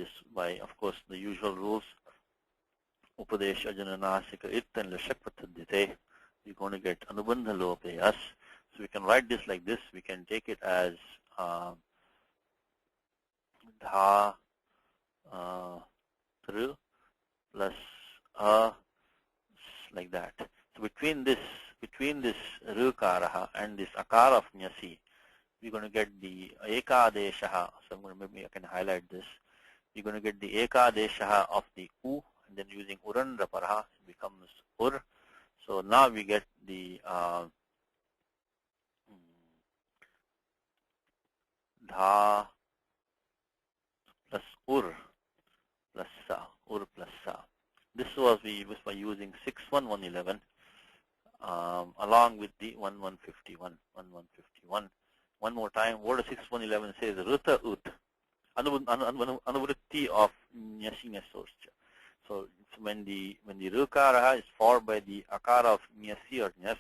A: of course the usual rules. Upadesh ajana nasika it and lashakvatadite. We're going to get anubandha lope us. So we can write this like this. We can take it as dha through plus like that. So between this rukaraha and this akara of nyasi, we're going to get the ekadeshaha. So maybe I can highlight this. We're going to get the ekadeshaha of the u, and then using uran raparaha, it becomes ur. So now we get the dha plus ur plus sa. This was by using 61111 along with the 1151. One more time, word 6111 says ruta ut anuvritti of nyasi nyasorcha. So when the rukaraha is followed by the akara of nyasi or nyas,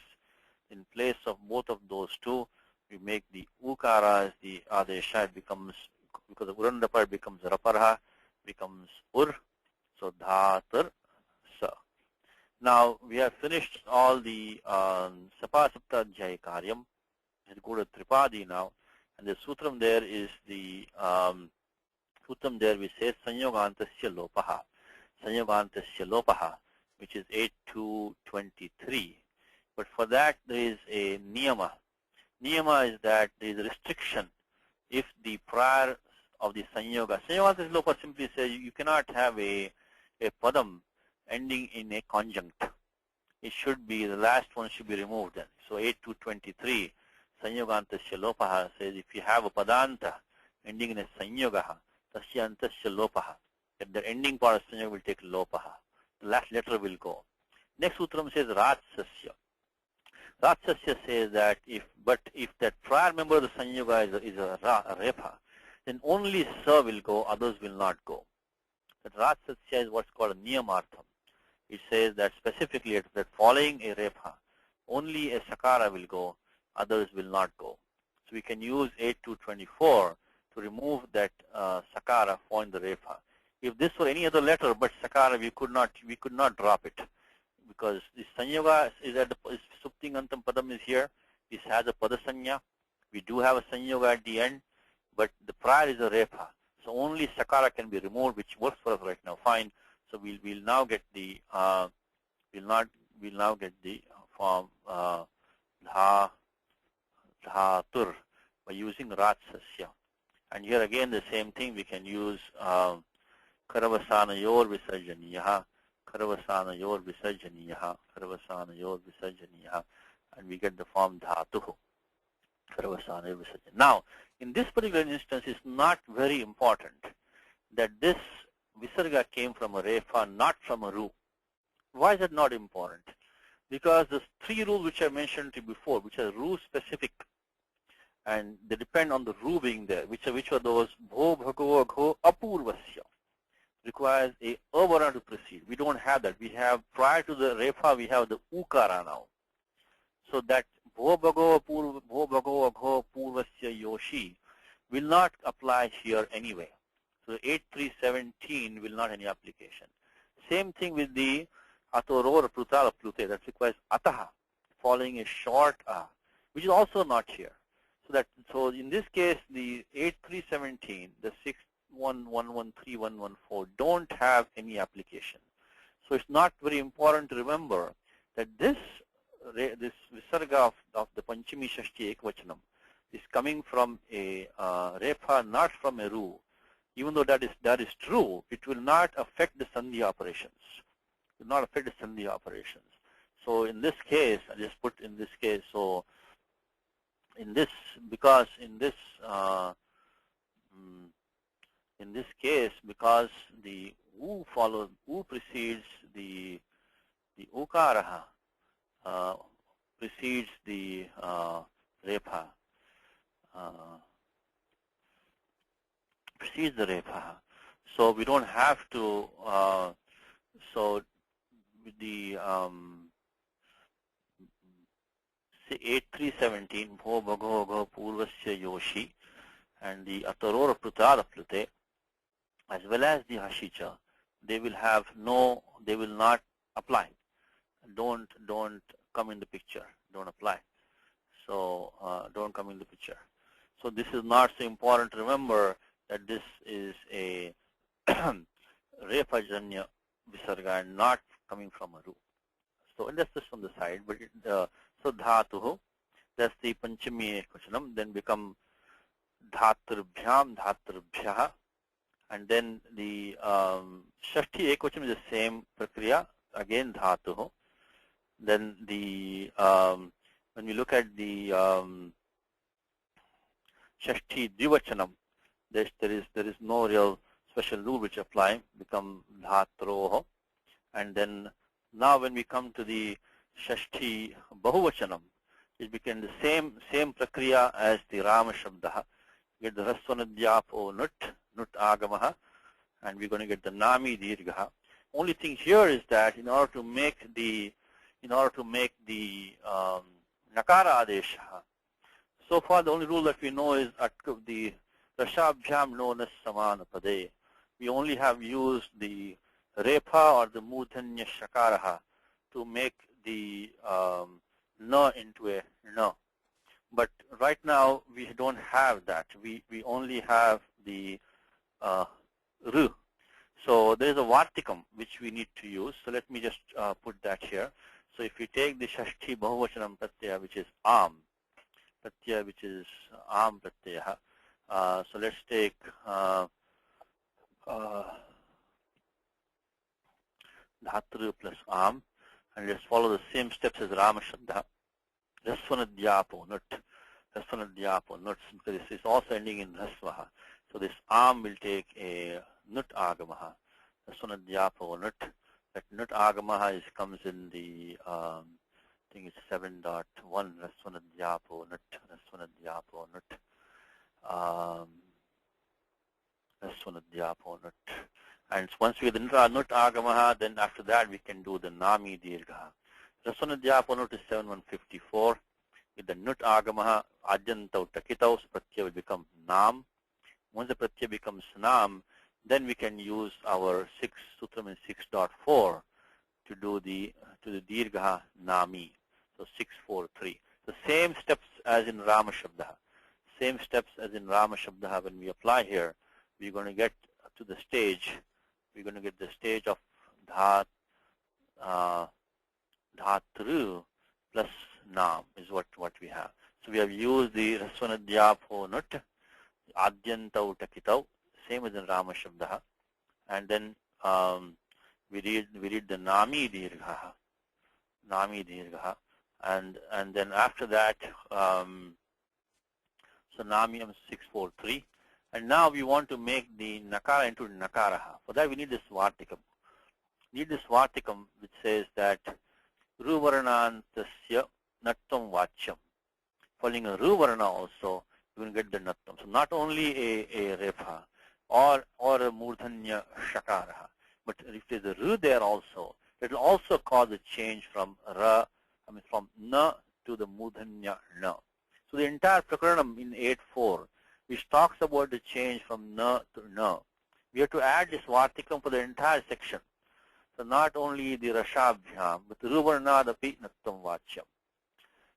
A: in place of both of those two, we make the ukara as the adesha. It becomes, because the uran rapar becomes raparaha, becomes ur. So dhatar sa. Now we have finished all the sapasapta adhyaya karyam. Let's go to Tripadi now, and the sutram there is the sutram there we say sanyogantasya lopaha, which is 8223. But for that there is a niyama. Niyama is that there is a restriction if the prior of the sanyogantasya lopa simply says you cannot have a padam ending in a conjunct. It should be, the last one should be removed then. So 8223 sanyogantasya lopaha says if you have a padanta ending in a sanyogaha, tasya antasya lopaha, if the ending part of sanyoga will take lopaha. The last letter will go. Next sutram says ratsasya. Ratsasya says that if that prior member of the sanyoga is a repa, then only sa will go, others will not go. That ratsasya is what's called a niyamartham. It says that specifically that following a repa, only a sakara will go, others will not go. So we can use 8224 to remove that sakara following the repa. If this were any other letter but sakara, we could not drop it, because the sanyoga is at the suptingantam padam is here. This has a padasanya. We do have a sanyoga at the end, but the prior is a repa. So only sakara can be removed, which works for us right now. Fine. So we'll now get the form dhatur by using ratsasya. And here again the same thing, we can use karavasanayor visarjaniyaha, and we get the form dhatuhu. Now, in this particular instance, it's not very important that this visarga came from a refa, not from a ru. Why is that not important? Because the three rules which I mentioned to you before, which are ru specific, and they depend on the ru being there, which are those bho, bhago, agho, apurvasya, requires a varna to precede. We don't have that. We have, prior to the refa, we have the ukara now. So that bho, bhago, agho, purvasya, yoshi will not apply here anyway. So 8317 will not have any application. Same thing with the atoror prutala plute, that requires ataha, following a short a, which is also not here. So in this case, the 8317, the 61113114 don't have any application. So it's not very important to remember that this visarga of the Panchami Shashti Ekvachanam is coming from a repa, not from a ru. Even though that is true, it will not affect the sandhi operations. It will not affect the sandhi operations. So in this case, I just put in this case. So in this, because in this case, because the u follows, u precedes the ukaraha, precedes the repa. Precedes the repa. So we don't have to, so with the 8317, bho bhago bho purvasya yoshi, and the atarora prutada plute, as well as the hashicha, they will not apply. Don't come in the picture. Don't apply. So don't come in the picture. So this is not so important to remember that this is a repajanya visarga and not coming from a ru. So and that's just on the side. But so dhatuhu, that's the panchami ekvachanam, then become dhatrubhyam, dhatrubhyaha, and then the shashti ekvachanam is the same prakriya, again dhatuhu. Then the when we look at the shashti dvivachanam, there is no real special rule which apply, become dhatroho. And then now when we come to the shashti bahuvachanam, it became the same prakriya as the Rama Shabdaha. We get the rasvanadhyapo nut agamaha, and we're going to get the nami dirgaha. Only thing here is that in order to make the nakara adesha, so far the only rule that we know is at the rashabhyam nonas samana pade. We only have used the repa or the mudhanya shakaraha to make the na into a na. But right now we don't have that. We only have the ru. So there is a vartikam which we need to use. So let me just put that here. So if you take the shashti bahuvachanam pratyaya, which is am pratyaya, which is am pratyaya. So let's take dhatru plus am, and let's follow the same steps as Rama Shabda. Rasvanadhyapo nut. Rasvanadhyapo nuts, because this is also ending in rasvaha. So this am will take a nut agamaha. Rasvanadhyapo nut. That nut agamaha comes in the I think it's 7.1. Rasvanadhyapo nut. Rasvanadhyapo nut. Rasvanadhyapo nut. And once we get the nut agamaha, then after that we can do the nami dirgha. Rasvanadhyapo nut is 7154. With the nut agamaha, adyantau takitau, pratyaya will become nam. Once the pratyaya becomes nam, then we can use our sutram in 6.4 to do the dirgha nami. So 643. The same steps as in Rama Shabda. Same steps as in Rama Shabda. When we apply here, we're going to get to the stage. We're going to get the stage of dhatru plus nam is what we have. So we have used the rasvanadhyapo nut, adyantau takitau, same as in Rama Shabda, and then we read the nami dirgha, and then after that, so nami 643, and now we want to make the nakara into nakaraha. For that we need this vartikam. Which says that ruvaranantasya nattam vachyam. Following a ruvarana also, you will get the nattam. So not only a repa or a murdhanya shakaraha, but if there's a ru there also, it will also cause a change from from na to the murdhanya na. So the entire prakaranam in 8.4, which talks about the change from na to na, we have to add this Vartikam for the entire section. So not only the Rashabhyam, but the Ruvarnadapi Nattam Vachyam.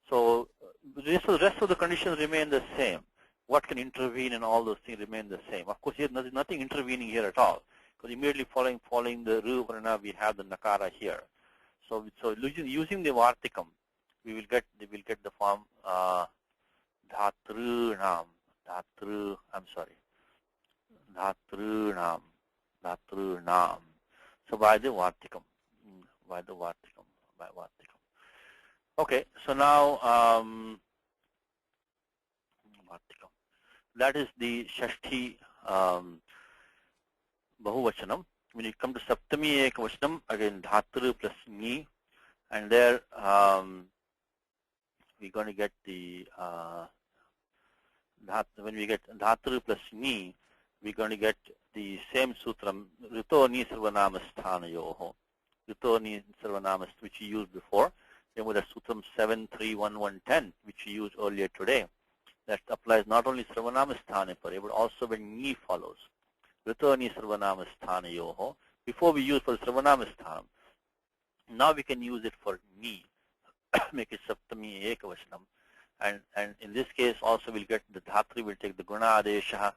A: So the rest of the conditions remain the same. What can intervene and all those things remain the same. Of course, there's nothing intervening here at all, because immediately following the Ruvarna, we have the Nakara here. So using the Vartikam, we will get the form Dhatrunam. So by the Vartikam. Okay, so now Vartikam. That is the Shashti Bahuvachanam. When you come to Saptami Ekavachanam, again Dhatru plus Ni, and there we're going to get the when we get Dhatru plus Ni, we're going to get the same sutram, Rito Ni Sarvanamastanayoho. Rito Ni Sarvanamast, which we used before. Then with the sutram 7.3.1.1.10, which we used earlier today. That applies not only Sarvanamastane Pare, but also when Ni follows. Rito Ni Sarvanamastanayoho. Before we use for Sarvanamasthanam. Now we can use it for Ni. Make it Saptami Ekavachanam. And in this case also we'll get the Dhatri will take the Guna Adesha.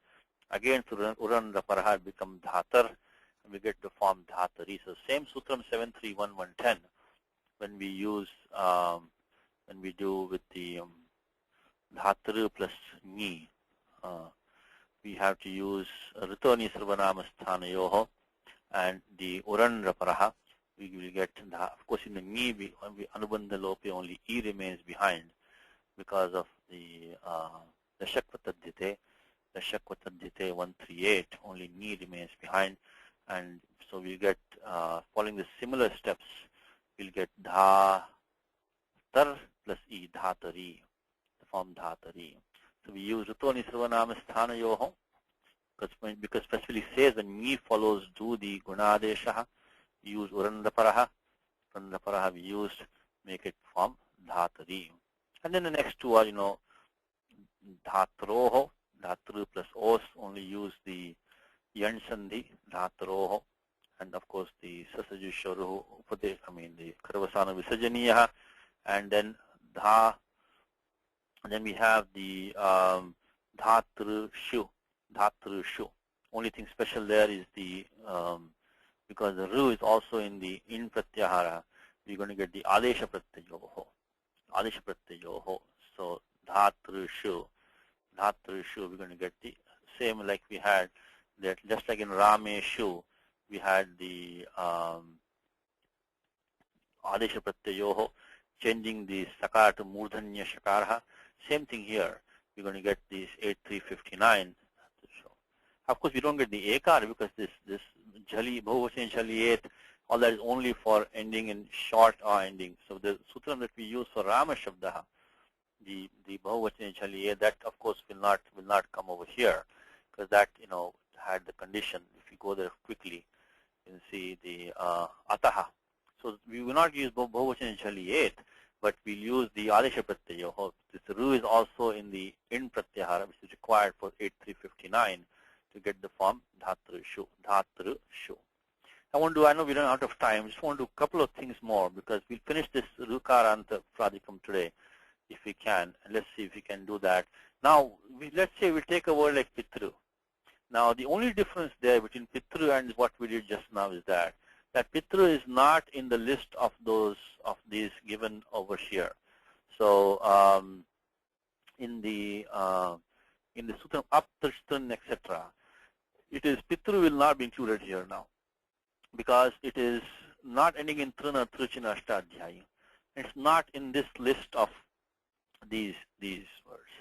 A: Again to Uran Raparaha become Dhatar, and we get the form Dhatari. So same Sutram 7.3.1.1.10 when we use when we do with the Dhataru plus Ni. We have to use Ritoni Sarvanamastanayoho and the Uran Raparaha. We will get, of course, in the Ni, we Anubandha Lope only E remains behind because of the Shakvatadhyate. The Shakvatadhyate 138, only Ni remains behind. And so we get, following the similar steps, we'll get Dhatar plus E, Dhatari, the form Dhatari. So we use Ritoni Sarvanamastanayoho because specifically says when Ni follows do the Gunadesha, use Urandaparaha. Urandaparaha we used, make it form Dhatari. And then the next two are, Dhatroho, Dhatru plus Os, only use the Yan Sandhi, Dhatroho, and of course the Sasajusharuhu, the Karavasana Visajaniyaha, and then Dha, and then we have the Dhatru Shu. Only thing special there is the because the Ru is also in the in Pratyahara, we're going to get the Adesha Pratyayoho. So Dhatru Shu, we're going to get the same like we had that, just like in Rameshu, we had the Adesha Pratyayoho, changing the Sakara to Murdhanya Shakara. Same thing here. We're going to get these 8359. Of course, we don't get the Ekar because this Jali, Bahuvachan Jali 8, all that is only for ending in short or ending. So the sutram that we use for Rama Shabdaha, the Bahuvachan Jali 8, that of course will not come over here because that had the condition. If you go there quickly, you can see the Ataha. So we will not use Bahuvachan Jali 8, but we'll use the Adesha Pratyayoho. This Ru is also in the in Pratyahara, which is required for 8359 to get the form Dhatru Shu. I know we run out of time. Just want to do a couple of things more because we'll finish this Rukaranta Pradikam today if we can. And let's see if we can do that. Now, let's say we take a word like Pitru. Now, the only difference there between Pitru and what we did just now is that Pitru is not in the list of these given over here. So in the Sutram Aptrishtan, etc., it is Pitru will not be included here now because it is not ending in Trina, Truchina, Ashtadhyayi. It's not in this list of these words.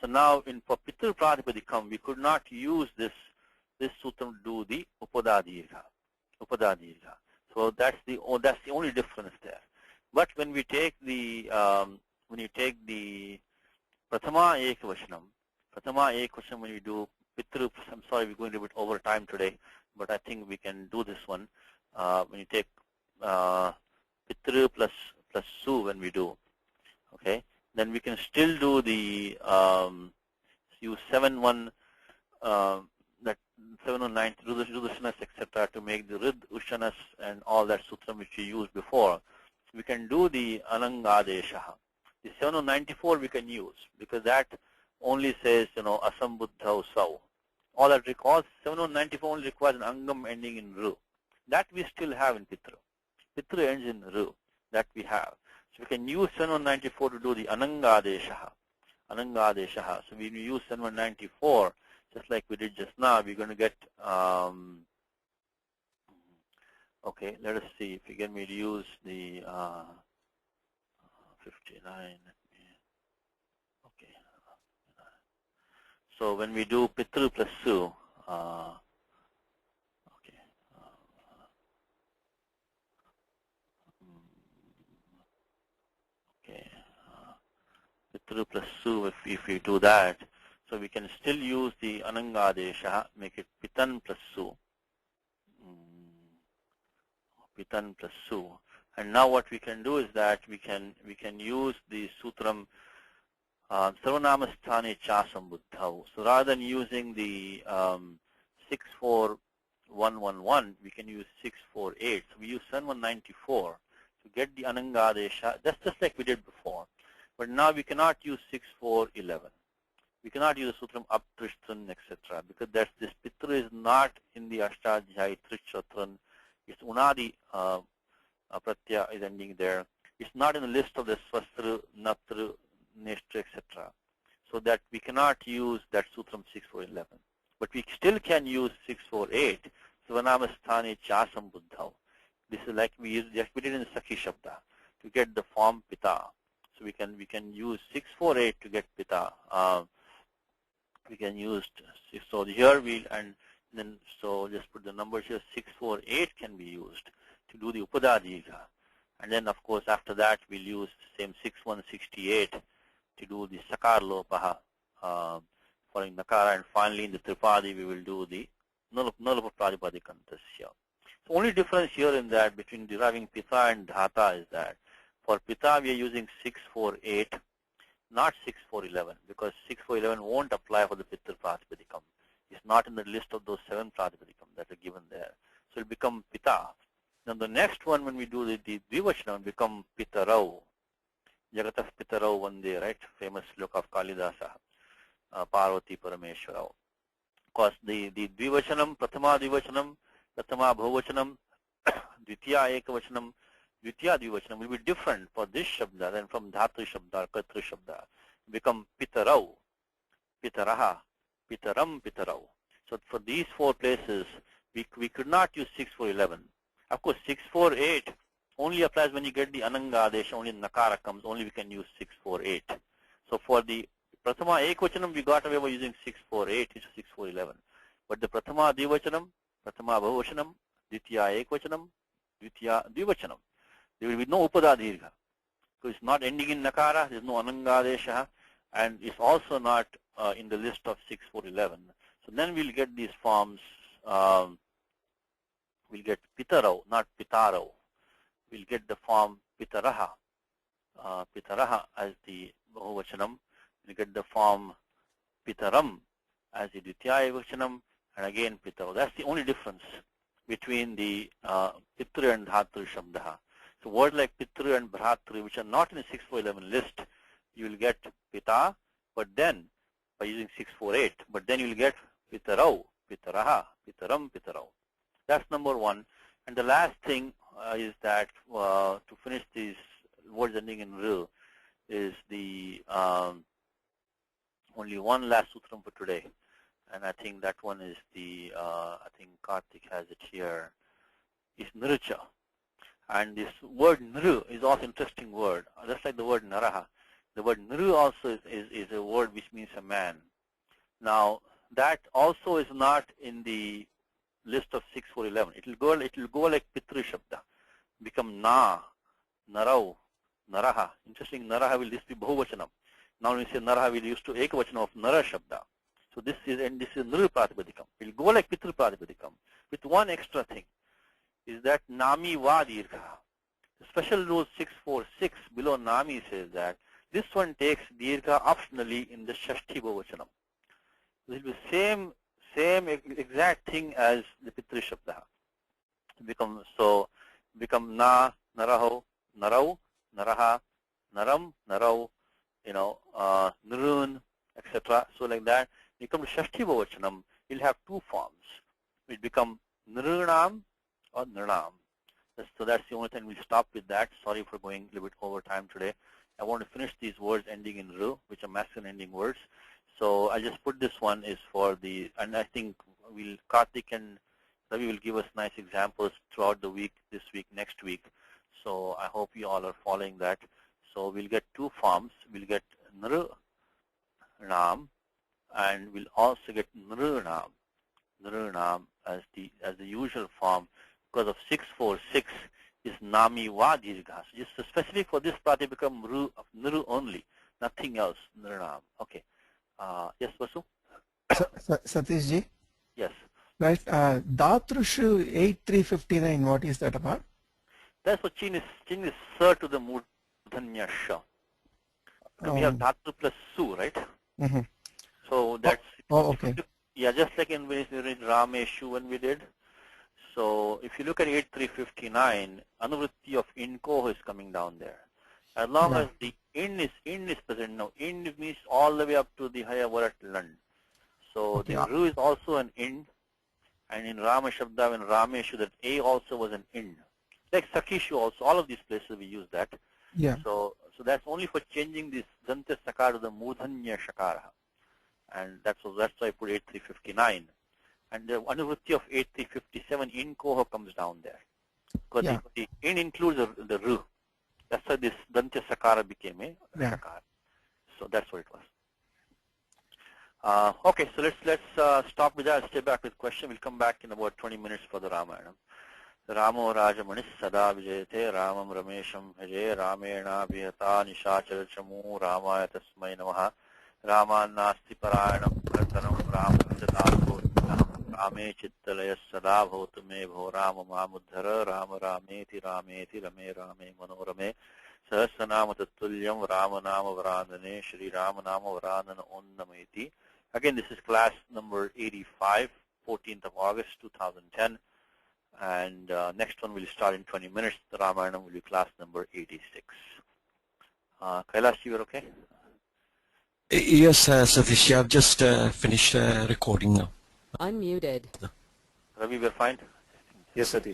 A: So now for Pitru Pratipadikam, we could not use this Sutram to do the Upadadhirgha. So that's the only difference there. But when we take the when you take the Prathama Ekavachanam, when we do Pitru, I'm sorry we're going a bit over time today, but I think we can do this one. When you take Pitru plus Su when we do, okay, then we can still do the use 7.1 that 709 Rudashanas, etc. to make the Rid, Ushanas, and all that sutram which we used before. We can do the Anangadesha. The 794 we can use because that only says, Asambuddha Usau. All that requires, 794 only requires an Angam ending in Ru. That we still have in Pitru. Pitru ends in Ru. That we have. So we can use 794 to do the Anangadesha. Anangadesha. So when we use 794, just like we did just now, we're going to get, okay, let us see if you get me to use the 59. Okay. So when we do Pitru plus Su, okay. Okay. Pitru plus Su, if we do that, so we can still use the Anangadesha, make it Pitan plus Su. Pitan plus Su. And now what we can do is that we can use the sutram Sarvanamasthane Chasam Buddhau. So rather than using the 64111, we can use 648. So we use 7194 to get the Anangadesha. That's just like we did before. But now we cannot use 6411. We cannot use the sutram Aptrishtan, etc. because that's this Pitru is not in the Ashtadhyayi Trichatran. It's Unadi Pratyaya is ending there. It's not in the list of the Swastru, Natru, Neshtra, etc. So that we cannot use that sutram 6411. But we still can use 648, Sarvanamasthane Chasam Buddhau. This is like we did in Sakhi Shabda to get the form Pita. So we can use 648 to get Pita. We can use, so here so just put the numbers here, 648 can be used to do the Upadadika. And then of course after that we'll use the same 6168 to do the Sakar Lopaha following Nakara, and finally in the Tripadi we will do the Nulapa Pradipadikantasya. The only difference here in that between deriving Pita and Dhata is that for Pita we are using 648, not 6411, because 6411 won't apply for the Pitru Pratipadikam. It's not in the list of those 7 Pratipadikam that are given there. So it will become Pita. Now the next one, when we do the Dvivachanam, will become Pitarau. Jagatah Pitarau Vande, right? Famous sloka of Kalidasa, Parvati Parameshwarau. Because the Dvivachanam, Prathama Dvivachanam, Prathama Bhuvachanam, Dvitiya Ekavachanam, Dvitiya Dvivachanam will be different for this Shabda than from Dhatu Shabda, Katru Shabda. Become Pitarau, Pitaraha, Pitaram, Pitarau. So for these 4 places, we could not use 6411. Of course, 648 only applies when you get the Anangadesha, only Nakara comes, only we can use 648. So for the Prathama Ekvachanam, we got away by using 648, which is 6411. But the Prathama Dvivachanam, Prathama Bhavachanam, Dvitiya Ekvachanam, Dvitiya Dvivachanam, there will be no Upada Dirgha. So it's not ending in Nakara, there is no Anangadesha, and it's also not in the list of 6411. So then we'll get these forms, we'll get Pitarau, not Pitarau. We'll get the form Pitaraha, Pitaraha as the Bhuvachanam. We'll get the form Pitaram as the Dvitiya Vachanam, and again Pitarau. That's the only difference between the Pitru and Dhatu Shabda. So words like Pitru and Bhratru, which are not in the 6411 list, you will get Pita, but then by using 648, but then you will get Pitarau, Pitaraha, Pitaram, Pitarau. That's number 1. And the last thing is that to finish these words ending in Ru is the only one last sutram for today. And I think that one is the, I think Karthik has it here, is Nirucha. And this word Niru is also an interesting word, just like the word Naraha. The word Niru also is a word which means a man. Now, that also is not in the list of 6411. It will go like Pitru Shabda, become Na, Narau, Naraha. Interesting, Naraha will this be Bhuvachanam. Now when we say Naraha, we used to Ekavachanam of Nara Shabda. So this is Niru Pratipadikam. It will go like Pitru Pratipadikam with one extra thing, is that Nami Va Dirgha. The special rule 646 below Nami says that this one takes Dirgha optionally in the Shashti Bhuvachanam. It will be same exact thing as the Pitri Shabda. Become na, naraho, narau, naraha, naram, narau, nirun, etc. So like that. You come to Shashti Bhavachanam, you'll have two forms. It become nirunam or nirnam. So that's the only thing. We'll stop with that. Sorry for going a little bit over time today. I want to finish these words ending in ru, which are masculine ending words. So I just put this one is for the, and I think Karthik and Ravi will give us nice examples throughout the week, this week, next week. So I hope you all are following that. So we'll get two forms. We'll get nirunam, and we'll also get nirunam as the usual form, because of 646 is nami va dirgha. So just specific for this part, it become niru only, nothing else. Nirunam. Okay. Yes, Vasu?
D: Satish ji?
A: Yes.
D: Right. Datrushu 8359, what is that about?
A: That's what chin is sir to the murdhanya sha. We have dhatu plus su, right?
D: Mm-hmm.
A: So that's
D: okay.
A: Yeah, just like in Rameshu when we did. So if you look at 8359, anuvritti of inko is coming down there. As long as the in is present now, in means all the way up to the higher varat land. So the ru is also an in, and in Rama Shabda and Rameshu that a also was an in. Like Sakishu also, all of these places we use that.
D: Yeah.
A: So that's only for changing this Danta Sakara to the Mudhanya Shakara. And that's why I put 8359. And the anuvritti of 8357 in Koho comes down there. Because the in includes the ru. That's why this Danta Sakara became a Shakara. So that's what it was. Okay, so let's stop with that. I'll stay back with question. We'll come back in about 20 minutes for the Ramayana. Ramo Rajamanis Sada Vijayate Ramam Ramesham Bhaje Ramena Vihata Nishachara Chamu Ramaya Tasmai Namaha Rama Nasti Parayanam Pratanam Ramachatako Rame Chittalaya Sada Bhautame Bho Rama Mamudhara Rama Rameti Rameti Rame Rame Manorame Sahasanama Tatulyam Rama Nama Varandane Shri Rama Nama Varandana Onnameti. Again, this is class number 85, 14th of August 2010. And next one will start in 20 minutes. The Ramayana will be class number 86. Kailash, you are okay?
E: Yes, Satish, I've just finished recording now.
F: Unmuted.
A: Ravi, we are fine?
B: Yes, Satish.